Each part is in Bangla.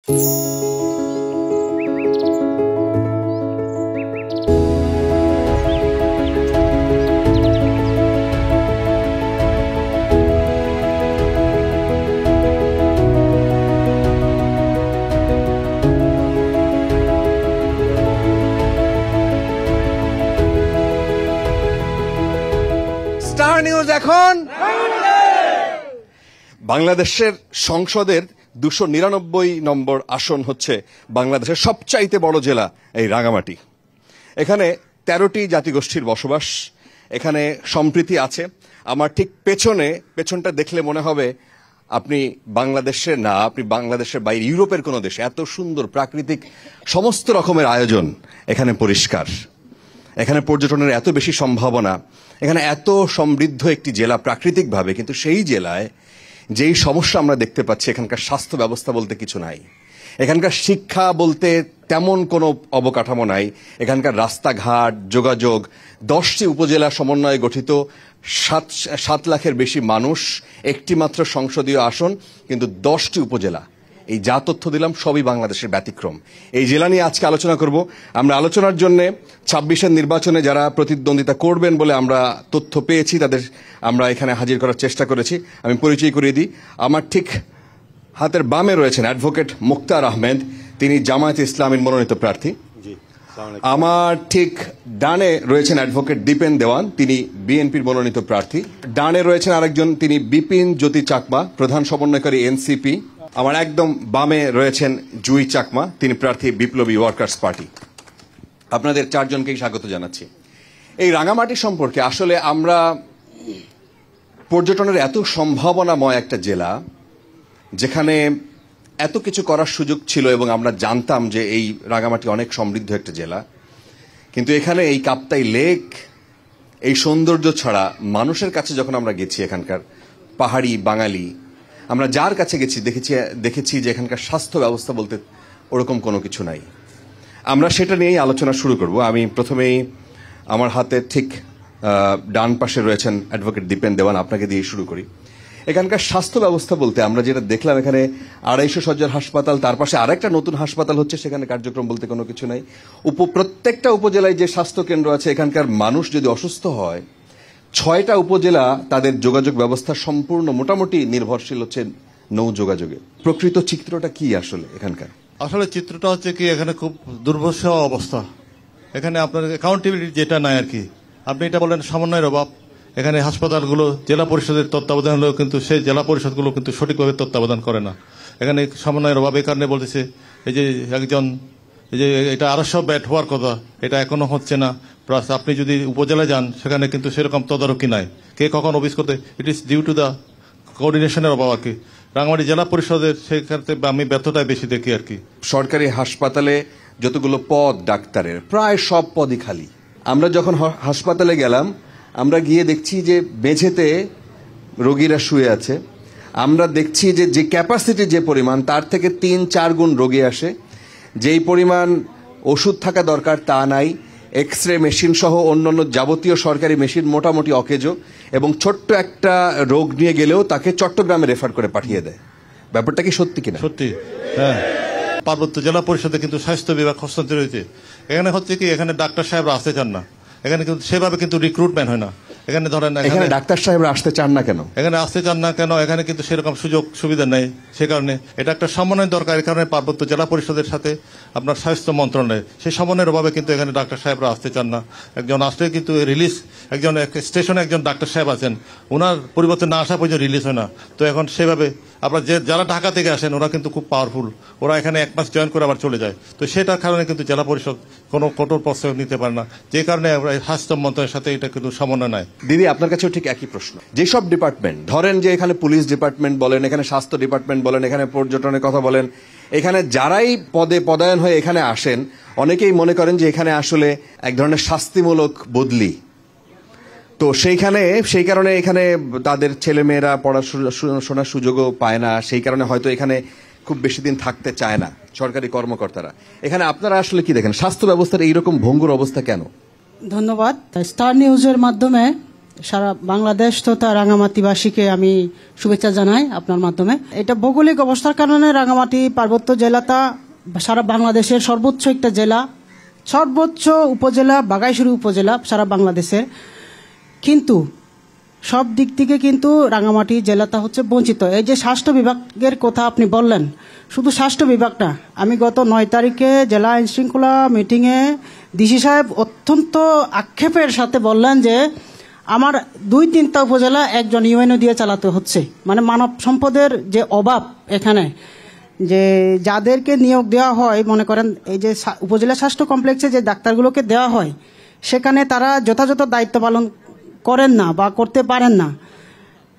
স্টার নিউজ এখন বাংলাদেশের সংসদের 299 নম্বর আসন হচ্ছে বাংলাদেশের সবচাইতে বড় জেলা এই রাঙামাটি। এখানে 13টি জাতিগোষ্ঠীর বসবাস, এখানে সম্প্রীতি আছে। আমার ঠিক পেছনটা দেখলে মনে হবে আপনি বাংলাদেশের না, আপনি বাংলাদেশের বাইরে ইউরোপের কোনো দেশে। এত সুন্দর প্রাকৃতিক সমস্ত রকমের আয়োজন, এখানে পরিষ্কার, এখানে পর্যটনের এত বেশি সম্ভাবনা, এখানে এত সমৃদ্ধ একটি জেলা প্রাকৃতিকভাবে, কিন্তু সেই জেলায় যেই সমস্যা আমরা দেখতে পাচ্ছি, এখানকার স্বাস্থ্য ব্যবস্থা বলতে কিছু নাই, এখানকার শিক্ষা বলতে তেমন কোনো অবকাঠামো নাই, এখানকার রাস্তাঘাট, যোগাযোগ, 10টি উপজেলা সমন্বয়ে গঠিত, 7 লাখের বেশি মানুষ, একটি মাত্র সংসদীয় আসন, কিন্তু 10টি উপজেলা। এই যা তথ্য দিলাম সবই বাংলাদেশের ব্যতিক্রম। এই জেলা নিয়ে আজকে আলোচনা করব। আমরা আলোচনার জন্য 26-এর নির্বাচনে যারা প্রতিদ্বন্দ্বিতা করবেন বলে আমরা তথ্য পেয়েছি, তাদের আমরা এখানে হাজির করার চেষ্টা করেছি। আমি পরিচয় করিয়ে দিই। আমার ঠিক হাতের বামে রয়েছেন অ্যাডভোকেট মুক্তার আহমেদ, তিনি জামায়াতে ইসলামীর মনোনীত প্রার্থী। আমার ঠিক ডানে রয়েছেন অ্যাডভোকেট দীপেন দেওয়ান, তিনি বিএনপির মনোনীত প্রার্থী। ডানে রয়েছেন আরেকজন, তিনি বিপিন জ্যোতি চাকমা, প্রধান সমন্বয়কারী এনসিপি। আমার একদম বামে রয়েছেন জুই চাকমা, তিনি প্রার্থী বিপ্লবী ওয়ার্কার্স পার্টি। আপনাদের 4 জনকেই স্বাগত জানাচ্ছি। এই রাঙামাটি সম্পর্কে আসলে আমরা পর্যটনের এত সম্ভাবনাময় একটা জেলা, যেখানে এত কিছু করার সুযোগ ছিল এবং আমরা জানতাম যে এই রাঙামাটি অনেক সমৃদ্ধ একটা জেলা, কিন্তু এখানে এই কাপ্তাই লেক, এই সৌন্দর্য ছাড়া মানুষের কাছে যখন আমরা গেছি, এখানকার পাহাড়ি বাঙালি, আমরা যার কাছে গেছি দেখেছি যে এখানকার স্বাস্থ্য ব্যবস্থা বলতে ওরকম কোনো কিছু নাই। আমরা সেটা নিয়েই আলোচনা শুরু করব। আমি প্রথমেই আমার হাতে ঠিক ডান পাশে রয়েছেন অ্যাডভোকেট দীপেন দেওয়ান, আপনাকে দিয়ে শুরু করি। এখানকার স্বাস্থ্য ব্যবস্থা বলতে আমরা যেটা দেখলাম, এখানে 250 শয্যার হাসপাতাল, তার পাশে আরেকটা নতুন হাসপাতাল হচ্ছে, সেখানে কার্যক্রম বলতে কোনো কিছু নাই। প্রত্যেকটা উপজেলায় যে স্বাস্থ্য কেন্দ্র আছে, এখানকার মানুষ যদি অসুস্থ হয়, 6টা উপজেলা তাদের যোগাযোগ ব্যবস্থা সম্পূর্ণ মোটামুটি নির্ভরশীল হচ্ছে নৌ যোগাযোগে। প্রকৃত চিত্রটা কি আসলে এখানকার? আসলে চিত্রটা হচ্ছে কি, এখানে খুব দুর্ভোগ অবস্থা। এখানে আপনার অ্যাকাউন্টেবিলিটি যেটা নাই আর কি। আপনি এটা বলেন সমন্বয়ের অভাব। এখানে হাসপাতালগুলো জেলা পরিষদের তত্ত্বাবধান হলেও কিন্তু সেই জেলা পরিষদগুলো কিন্তু সঠিকভাবে তত্ত্বাবধান করে না। এখানে সমন্বয়ের অভাব। এই কারণে বলতেছে এই যে এটা 250 বেড হওয়ার কথা, এটা এখনো হচ্ছে না। প্লাস আপনি যদি উপজেলায় যান, সেখানে কিন্তু সেরকম তদারকি নাই, কে কখন অফিস করতে। It is due to the কোঅর্ডিনেশনের অভাব আর কি। রাঙামাটি জেলা পরিষদের সেক্ষেত্রে আমি ব্যর্থতায় বেশি দেখি আর কি। সরকারি হাসপাতালে যতগুলো পদ ডাক্তারের, প্রায় সব পদই খালি। আমরা যখন হাসপাতালে গেলাম, আমরা গিয়ে দেখছি যে মেঝেতে রোগীরা শুয়ে আছে। আমরা দেখছি যে ক্যাপাসিটি যে পরিমাণ, তার থেকে 3-4 গুণ রোগী আসে। যেই পরিমাণ ওষুধ থাকা দরকার তা নাই। এক্স-রে মেশিন সহ অন্যান্য যাবতীয় সরকারি মেশিন মোটামুটি অকেজো, এবং ছোট্ট একটা রোগ নিয়ে গেলেও তাকে চট্টগ্রামে রেফার করে পাঠিয়ে দেয়। ব্যাপারটা কি সত্যি কিনা? সত্যি, হ্যাঁ। পার্বত্য জেলা পরিষদে কিন্তু স্বাস্থ্য বিভাগ হস্তান্তর হয়েছে। এখানে হচ্ছে কি, এখানে ডাক্তার সাহেবরা আসতে চান না। এখানে কিন্তু সেভাবে কিন্তু রিক্রুটমেন্ট হয় না। এখানে ধরেন এখানে ডাক্তার সাহেবরা আসতে চান না কেন? এখানে কিন্তু সেরকম সুযোগ সুবিধা নেই। সে কারণে এটা একটা সমন্বয় দরকার। এই কারণে পার্বত্য জেলা পরিষদের সাথে আপনার স্বাস্থ্য মন্ত্রণালয়, সেই সমন্বয়ের অভাবে কিন্তু এখানে ডাক্তার সাহেবরা আসতে চান না। একজন আসলে কিন্তু রিলিজ, একজন স্টেশনে একজন ডাক্তার সাহেব আছেন, ওনার পরিবর্তে না আসা পর্যন্ত রিলিজ হয় না। তো এখন সেভাবে আপনার যারা ঢাকা থেকে আসেন, ওরা কিন্তু খুব পাওয়ারফুল, ওরা এখানে 1 মাস জয়েন করে আবার চলে যায়। তো সেটার কারণে কিন্তু জেলা পরিষদ কোনো কঠোর পদক্ষেপ নিতে পারে না, যে কারণে স্বাস্থ্য মন্ত্রণালয়ের সাথে এটা কিন্তু সমন্বয় নাই। দিদি, আপনার কাছেও ঠিক একই প্রশ্ন। যেসব ডিপার্টমেন্ট, ধরেন যে এখানে পুলিশ ডিপার্টমেন্ট বলেন, এখানে স্বাস্থ্য ডিপার্টমেন্ট বলেন, এখানে পর্যটনের কথা বলেন, এখানে যারাই পদায়ন হয়ে এখানে আসেন, অনেকেই মনে করেন যে এখানে আসলে এক ধরনের শাস্তিমূলক বদলি। তো সেই কারণে এখানে তাদের ছেলেমেয়েরা পড়াশোনার সুযোগও পায় না। সেই কারণে হয়তো এখানে খুব বেশি দিন থাকতে চায় না সরকারি কর্মকর্তারা। এখানে আপনারা আসলে কি দেখেন, স্বাস্থ্য ব্যবস্থার এইরকম ভঙ্গুর অবস্থা কেন? ধন্যবাদ। স্টার নিউজের মাধ্যমে সারা বাংলাদেশ তথা রাঙামাটিবাসীকে আমি শুভেচ্ছা জানাই আপনার মাধ্যমে। এটা ভৌগোলিক অবস্থার কারণে রাঙামাটি পার্বত্য জেলাটা সারা বাংলাদেশের সর্বোচ্চ একটা জেলা, সর্বোচ্চ উপজেলা বাঘাইছড়ি উপজেলা সারা বাংলাদেশের। কিন্তু সব দিক থেকে কিন্তু রাঙামাটি জেলাটা হচ্ছে বঞ্চিত। এই যে স্বাস্থ্য বিভাগের কথা আপনি বললেন, শুধু স্বাস্থ্য বিভাগ না, আমি গত 9 তারিখে জেলা আইন শৃঙ্খলা মিটিংয়ে ডিসি সাহেব অত্যন্ত আক্ষেপের সাথে বললেন যে আমার 2-3টা উপজেলা একজন ইউএনও দিয়ে চালাতে হচ্ছে। মানে মানব সম্পদের যে অভাব এখানে, যে যাদেরকে নিয়োগ দেওয়া হয়, মনে করেন এই যে উপজেলা স্বাস্থ্য কমপ্লেক্সে যে ডাক্তারগুলোকে দেওয়া হয়, সেখানে তারা যথাযথ দায়িত্ব পালন করেন না বা করতে পারেন না।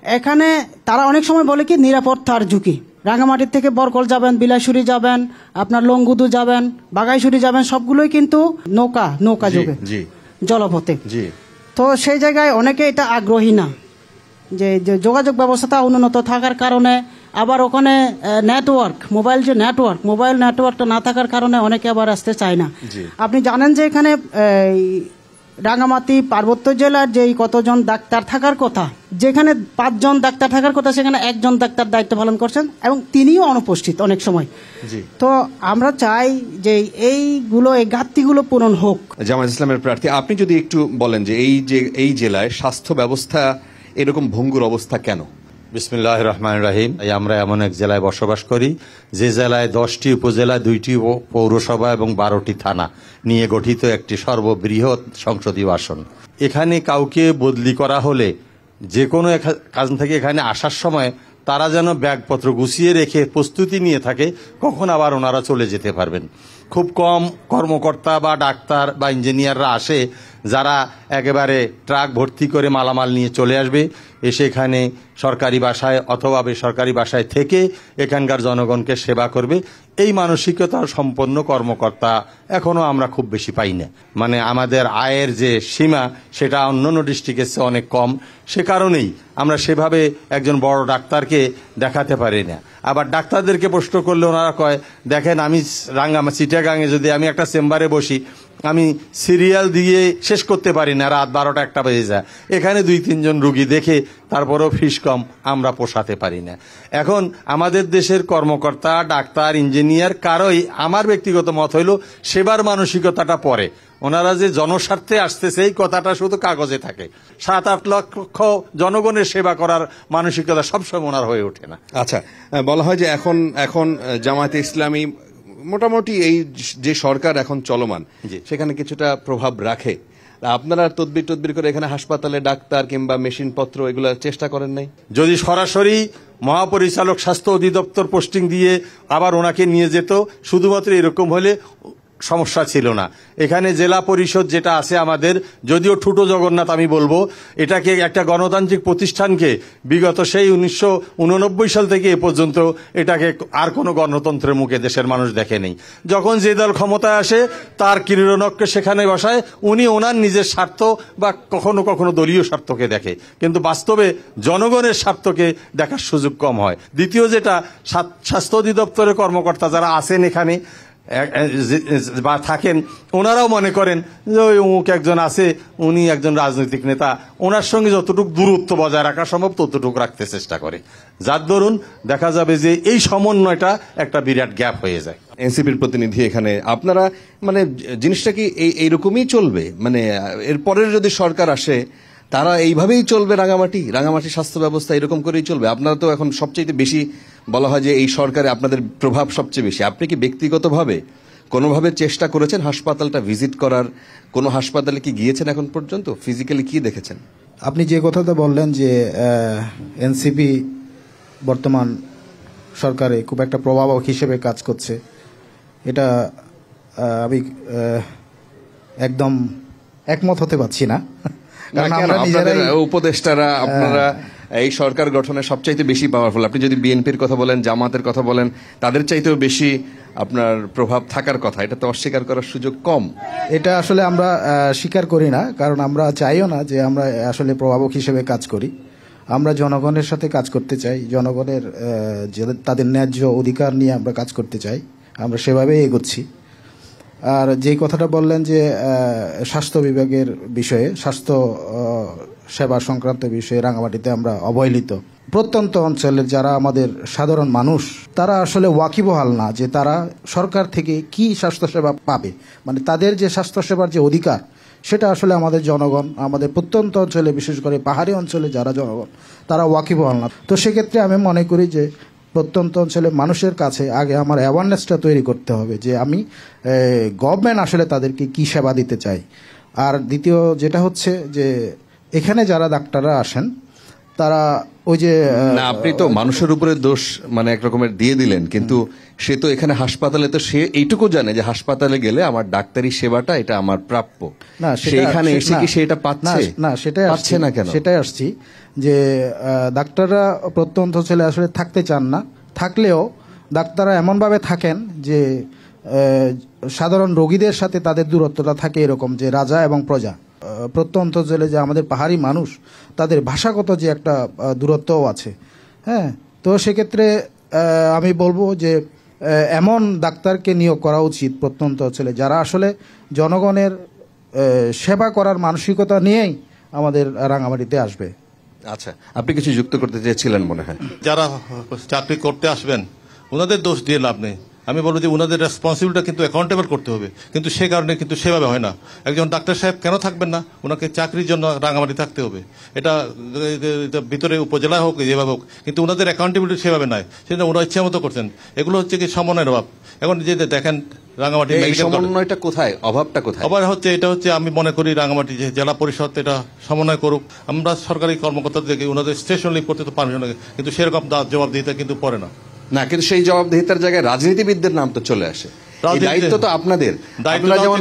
এখানে তারা অনেক সময় বলে কি নিরাপত্তার ঝুঁকি। রাঙামাটির থেকে বরকল যাবেন, বিলাইছড়ি যাবেন, আপনার লংগুদু যাবেন, বাঘাইছড়ি যাবেন, সবগুলোই কিন্তু নৌকা যোগে, জলপথে। তো সেই জায়গায় অনেকে এটা আগ্রহী না, যে যোগাযোগ ব্যবস্থাটা উন্নত থাকার কারণে, আবার ওখানে মোবাইল নেটওয়ার্কটা না থাকার কারণে অনেকে আবার আসতে চায় না। আপনি জানেন যে এখানে রাঙামাটি পার্বত্য জেলার যে কতজন ডাক্তার থাকার কথা, যেখানে 5 জন ডাক্তার থাকার কথা, সেখানে 1 জন ডাক্তার দায়িত্ব পালন করছেন এবং তিনিও অনুপস্থিত অনেক সময়। তো আমরা চাই যে এই ঘাটতিগুলো পূরণ হোক। জামায়াত ইসলামের প্রার্থী, আপনি যদি একটু বলেন যে এই জেলায় স্বাস্থ্য ব্যবস্থা এরকম ভঙ্গুর অবস্থা কেন? বিসমিল্লাহির রহমানির রহিম। আমরা এমন এক জেলায় বসবাস করি যে জেলায় 10টি উপজেলা, 2টি পৌরসভা এবং 12টি থানা নিয়ে গঠিত একটি সর্ববৃহৎ সংসদীয় আসন। এখানে কাউকে বদলি করা হলে যে কোনো কাজ থেকে এখানে আসার সময় তারা যেন ব্যাগপত্র গুছিয়ে রেখে প্রস্তুতি নিয়ে থাকে কখন আবার ওনারা চলে যেতে পারবেন। খুব কম কর্মকর্তা বা ডাক্তার বা ইঞ্জিনিয়াররা আসে যারা একেবারে ট্রাক ভর্তি করে মালামাল নিয়ে চলে আসবে, এসে এখানে সরকারি বাসায় অথবা বেসরকারি বাসায় থেকে এখানকার জনগণকে সেবা করবে। এই মানসিকতার সম্পন্ন কর্মকর্তা এখনো আমরা খুব বেশি পাই না। মানে আমাদের আয়ের যে সীমা সেটা অন্যান্য ডিস্ট্রিক্টের চেয়ে অনেক কম, সে কারণেই আমরা সেভাবে একজন বড় ডাক্তারকে দেখাতে পারি না। আবার ডাক্তারদেরকে প্রশ্ন করলে ওনারা কয়, দেখেন আমি চিটাগাঙে যদি আমি একটা চেম্বারে বসি, আমি সিরিয়াল দিয়ে শেষ করতে পারি না, রাত 12টা-1টা বেজে যায়। এখানে 2-3 জন রুগী দেখে তারপরেও ফিস কম, আমরা পোষাতে পারি না। এখন আমাদের দেশের কর্মকর্তা, ডাক্তার, ইঞ্জিনিয়ার কারোই, আমার ব্যক্তিগত মত হইল, সেবার মানসিকতাটা পরে। ওনারা যে জনস্বার্থে আসতেছে এই কথাটা শুধু কাগজে থাকে। 7-8 লক্ষ জনগণের সেবা করার মানসিকতা সবসময় ওনার হয়ে ওঠে না। আচ্ছা, বলা হয় যে এখন জামায়াতে ইসলামী মোটামুটি এই যে সরকার এখন চলমান, সেখানে কিছুটা প্রভাব রাখে। আপনারা তদবির করে এখানে হাসপাতালে ডাক্তার কিংবা মেশিনপত্র এগুলো চেষ্টা করেন নাই? যদি সরাসরি মহাপরিচালক স্বাস্থ্য অধিদপ্তর পোস্টিং দিয়ে আবার ওনাকে নিয়ে যেত, শুধুমাত্র এরকম হলে সমস্যা ছিল না। এখানে জেলা পরিষদ যেটা আছে আমাদের, যদিও ঠুটো জগন্নাথ আমি বলবো, এটাকে একটা গণতান্ত্রিক প্রতিষ্ঠানকে বিগত সেই 1989 সাল থেকে এ পর্যন্ত এটাকে আর কোনো গণতন্ত্রের মুখে দেশের মানুষ দেখেনি। যখন যে দল ক্ষমতায় আসে তার কিরণককে সেখানে বসায়, উনি ওনার নিজের স্বার্থ বা কখনো কখনো দলীয় স্বার্থকে দেখে, কিন্তু বাস্তবে জনগণের স্বার্থকে দেখার সুযোগ কম হয়। দ্বিতীয় যেটা, স্বাস্থ্য অধিদপ্তরের কর্মকর্তা যারা আছেন এখানে বা থাকেন, ওনারাও মনে করেন যে ওই অমুক একজন আছে, উনি একজন রাজনৈতিক নেতা, ওনার সঙ্গে যতটুকু দূরত্ব বজায় রাখা সম্ভব ততটুকু রাখতে চেষ্টা করে, যার দরুন দেখা যাবে যে এই সমন্বয়টা একটা বিরাট গ্যাপ হয়ে যায়। এনসিপির প্রতিনিধি এখানে, আপনারা মানে জিনিসটা কি এইরকমই চলবে? মানে এরপরের যদি সরকার আসে তারা এইভাবেই চলবে? রাঙামাটির স্বাস্থ্য ব্যবস্থা এরকম করেই চলবে? আপনারা তো এখন সবচেয়ে বেশি বলা হয় যে এই সরকারে আপনাদের প্রভাব সবচেয়ে বেশি। আপনি কি ব্যক্তিগতভাবে কোনোভাবে চেষ্টা করেছেন হাসপাতালটা ভিজিট করার? কোনো হাসপাতালে কি গিয়েছেন এখন পর্যন্ত? ফিজিক্যালি কি দেখেছেন? আপনি যে কথাটা বললেন যে এনসিপি বর্তমান সরকারে খুব একটা প্রভাবক হিসেবে কাজ করছে, এটা আমি একদম একমত হতে পারছি না। আপনাদের উপদেষ্টারা, আপনারা এই সরকার গঠনে সবচাইতে বেশি পাওয়ারফুল। আপনি যদি বিএনপির কথা বলেন, জামাতের কথা বলেন, তাদের চাইতেও বেশি আপনার প্রভাব থাকার কথা, এটা তো অস্বীকার করার সুযোগ কম। এটা আসলে আমরা স্বীকার করি না, কারণ আমরা চাইও না যে আমরা আসলে প্রভাবক হিসেবে কাজ করি। আমরা জনগণের সাথে কাজ করতে চাই, জনগণের তাদের ন্যায্য অধিকার নিয়ে আমরা কাজ করতে চাই, আমরা সেভাবেই এগোচ্ছি। আর যেই কথাটা বললেন যে স্বাস্থ্য বিভাগের বিষয়ে, সেবা সংক্রান্ত বিষয়ে রাঙামাটিতে আমরা অবহেলিত। প্রত্যন্ত অঞ্চলের যারা আমাদের সাধারণ মানুষ, তারা আসলে ওয়াকিবহাল না যে তারা সরকার থেকে কি স্বাস্থ্যসেবা পাবে, মানে তাদের যে স্বাস্থ্যসেবার যে অধিকার, সেটা আসলে আমাদের জনগণ, আমাদের প্রত্যন্ত অঞ্চলে, বিশেষ করে পাহাড়ি অঞ্চলে যারা জনগণ, তারা ওয়াকিবহাল না। তো সেক্ষেত্রে আমি মনে করি যে প্রত্যন্ত অঞ্চলের মানুষের কাছে আগে আমার অ্যাওয়ারনেসটা তৈরি করতে হবে যে আমি গভর্নমেন্ট আসলে তাদেরকে কি সেবা দিতে চাই। আর দ্বিতীয় যেটা হচ্ছে যে এখানে যারা ডাক্তাররা আসেন তারা ওই যে না, আপনি তো মানুষের উপরে দোষ মানে এক রকমের দিয়ে দিলেন, কিন্তু সে তো এখানে হাসপাতালে তো সে এইটুকু জানে যে হাসপাতালে গেলে আমার ডাক্তারি সেবাটা এটা আমার প্রাপ্য। না, সে এখানে এসে কি সেটা পাচ্ছে না, সেটাই পাচ্ছে না কেন? সেটাই আসছি যে ডাক্তাররা প্রত্যন্ত অঞ্চলে আসলে থাকতে চান না, থাকলেও ডাক্তাররা এমনভাবে থাকেন যে সাধারণ রোগীদের সাথে তাদের দূরত্বটা থাকে এরকম যে রাজা এবং প্রজা। প্রত্যন্ত অঞ্চলে যে আমাদের পাহাড়ি মানুষ, তাদের ভাষাগত যে একটা দূরত্বও আছে। হ্যাঁ, তো সেক্ষেত্রে আমি বলবো যে এমন ডাক্তারকে নিয়োগ করা উচিত প্রত্যন্ত অঞ্চলে যারা আসলে জনগণের সেবা করার মানসিকতা নিয়েই আমাদের রাঙামাটিতে আসবে। আচ্ছা, আপনি কিছু যুক্ত করতে চেয়েছিলেন মনে হয়। যারা চাকরি করতে আসবেন ওনাদের দোষ দিয়ে লাভ নেই। আমি বলবো যে ওনাদের রেসপন্সিবিলিটি কিন্তু অ্যাকাউন্টেবল করতে হবে, কিন্তু সে কারণে কিন্তু সেভাবে হয় না। একজন ডাক্তার সাহেব কেন থাকবেন না? ওনাকে চাকরির জন্য রাঙামাটি থাকতে হবে, এটা ভিতরে উপজেলায় হোক যেভাবে হোক, কিন্তু ওনাদের অ্যাকাউন্টেবিলিটি সেভাবে নাই, সেটা ওরা ইচ্ছা মতো করছেন। এগুলো হচ্ছে কি সমন্বয়ের অভাব। এখন যে দেখেন রাঙামাটি সমন্বয়টা কোথায়, অভাবটা কোথায়? আবার হচ্ছে এটা হচ্ছে আমি মনে করি রাঙামাটি যে জেলা পরিষদ এটা সমন্বয় করুক। আমরা সরকারি কর্মকর্তাদেরকে ওনাদের স্টেশনালি করতে তো পারবে না, কিন্তু সেরকম জবাবদিহিতা কিন্তু পড়ে না। না, কিন্তু সেই জবাবদিহিতার জায়গায় রাজনীতিবিদদের নাম তো চলে আসে। দায়িত্ব তো আপনাদের। আপনারা যেমন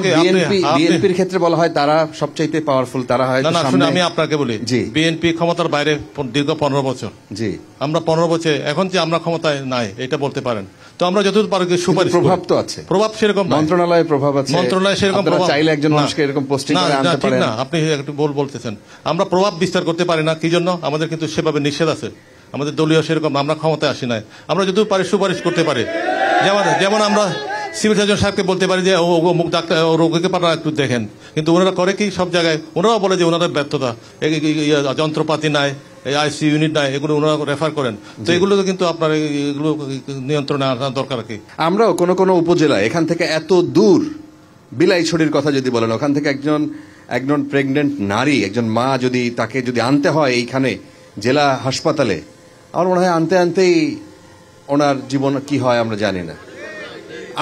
বিএনপির ক্ষেত্রে বলা হয় তারা সবচাইতে পাওয়ারফুল, তারা হয়। না, শুনে আমি আপনাকে বলি, বিএনপি ক্ষমতার বাইরে দীর্ঘ 15 বছর। জি, আমরা 15 বছর, এখন যে আমরা ক্ষমতায় নাই এটা বলতে পারেন। তো আমরা যতদূর পারি সুপারিশ, প্রভাব তো আছে, প্রভাব সেরকম মন্ত্রণালয়ে প্রভাব আছে, মন্ত্রণালয়ে সেরকম প্রভাব চাইলে একজন মানুষকে এরকম পোস্টিং করে আনতে পারেন না। আপনি একটু বলতেছেন আমরা প্রভাব বিস্তার করতে পারি না, কি জন্য? আমাদের কিন্তু সেভাবে নিষেধ আছে, আমাদের দলীয় সেরকম আমরা ক্ষমতায় আসি নাই। আমরা যতদূর পারি সুপারিশ করতে পারি। যেমন আমরা সিভিল সার্জন সাহেবকে বলতে পারি যে মুখ ডাক্তার রোগীকে পারা একটু দেখেন, কিন্তু ওনারা করে কি সব জায়গায়? ওনারাও বলে যে ওনাদের ব্যর্থতা, যন্ত্রপাতি নাই, আইসিইউ ইউনিট নাই, এগুলো ওনারা রেফার করেন। তো এগুলো কিন্তু আপনার এগুলো নিয়ন্ত্রণে আনা দরকার কি? আমরাও কোনো উপজেলা এখান থেকে এত দূর, বিলাইছড়ির কথা যদি বলেন, ওখান থেকে একজন প্রেগনেন্ট নারী, একজন মা যদি তাকে যদি আনতে হয় এইখানে জেলা হাসপাতালে, আমার মনে হয় আনতেই ওনার জীবন কি হয় আমরা জানি না।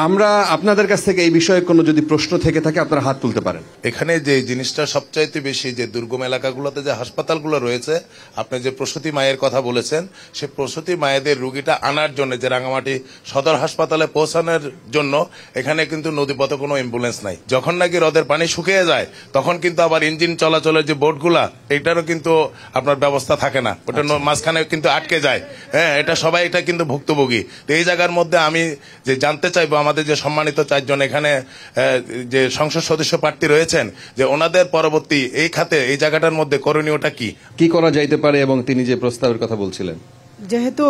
আমরা আপনাদের কাছ থেকে এই বিষয়ে কোনো যদি প্রশ্ন থেকে থাকে আপনারা হাত তুলতে পারেন। এখানে যে জিনিসটা সবচাইতে বেশি, যে দুর্গম এলাকাগুলোতে যে হাসপাতালগুলো রয়েছে, আপনি যে প্রসূতি মায়ের কথা বলেছেন, সে প্রসূতি মায়েদের রুগীটা আনার জন্য যে রাঙামাটি সদর হাসপাতালে পৌঁছানোর জন্য এখানে কিন্তু নদীপথে কোনো অ্যাম্বুলেন্স নাই। যখন নাকি হ্রদের পানি শুকিয়ে যায় তখন কিন্তু আবার ইঞ্জিন চলাচলের যে বোটগুলা, এটারও কিন্তু আপনার ব্যবস্থা থাকে না, ওটা মাঝখানে কিন্তু আটকে যায়। হ্যাঁ, এটা সবাই এটা কিন্তু ভুক্তভোগী। তো এই জায়গার মধ্যে আমি যে জানতে চাইবো আমাদের যে সম্মানিত 4 জন এখানে যে সংসদ সদস্য প্রার্থী রয়েছেন, যে ওনাদের পরবর্তী এই খাতে এই জায়গাটার মধ্যে করণীয়টা কি করা যাইতে পারে, এবং তিনি যে প্রস্তাবের কথা বলছিলেন। যেহেতু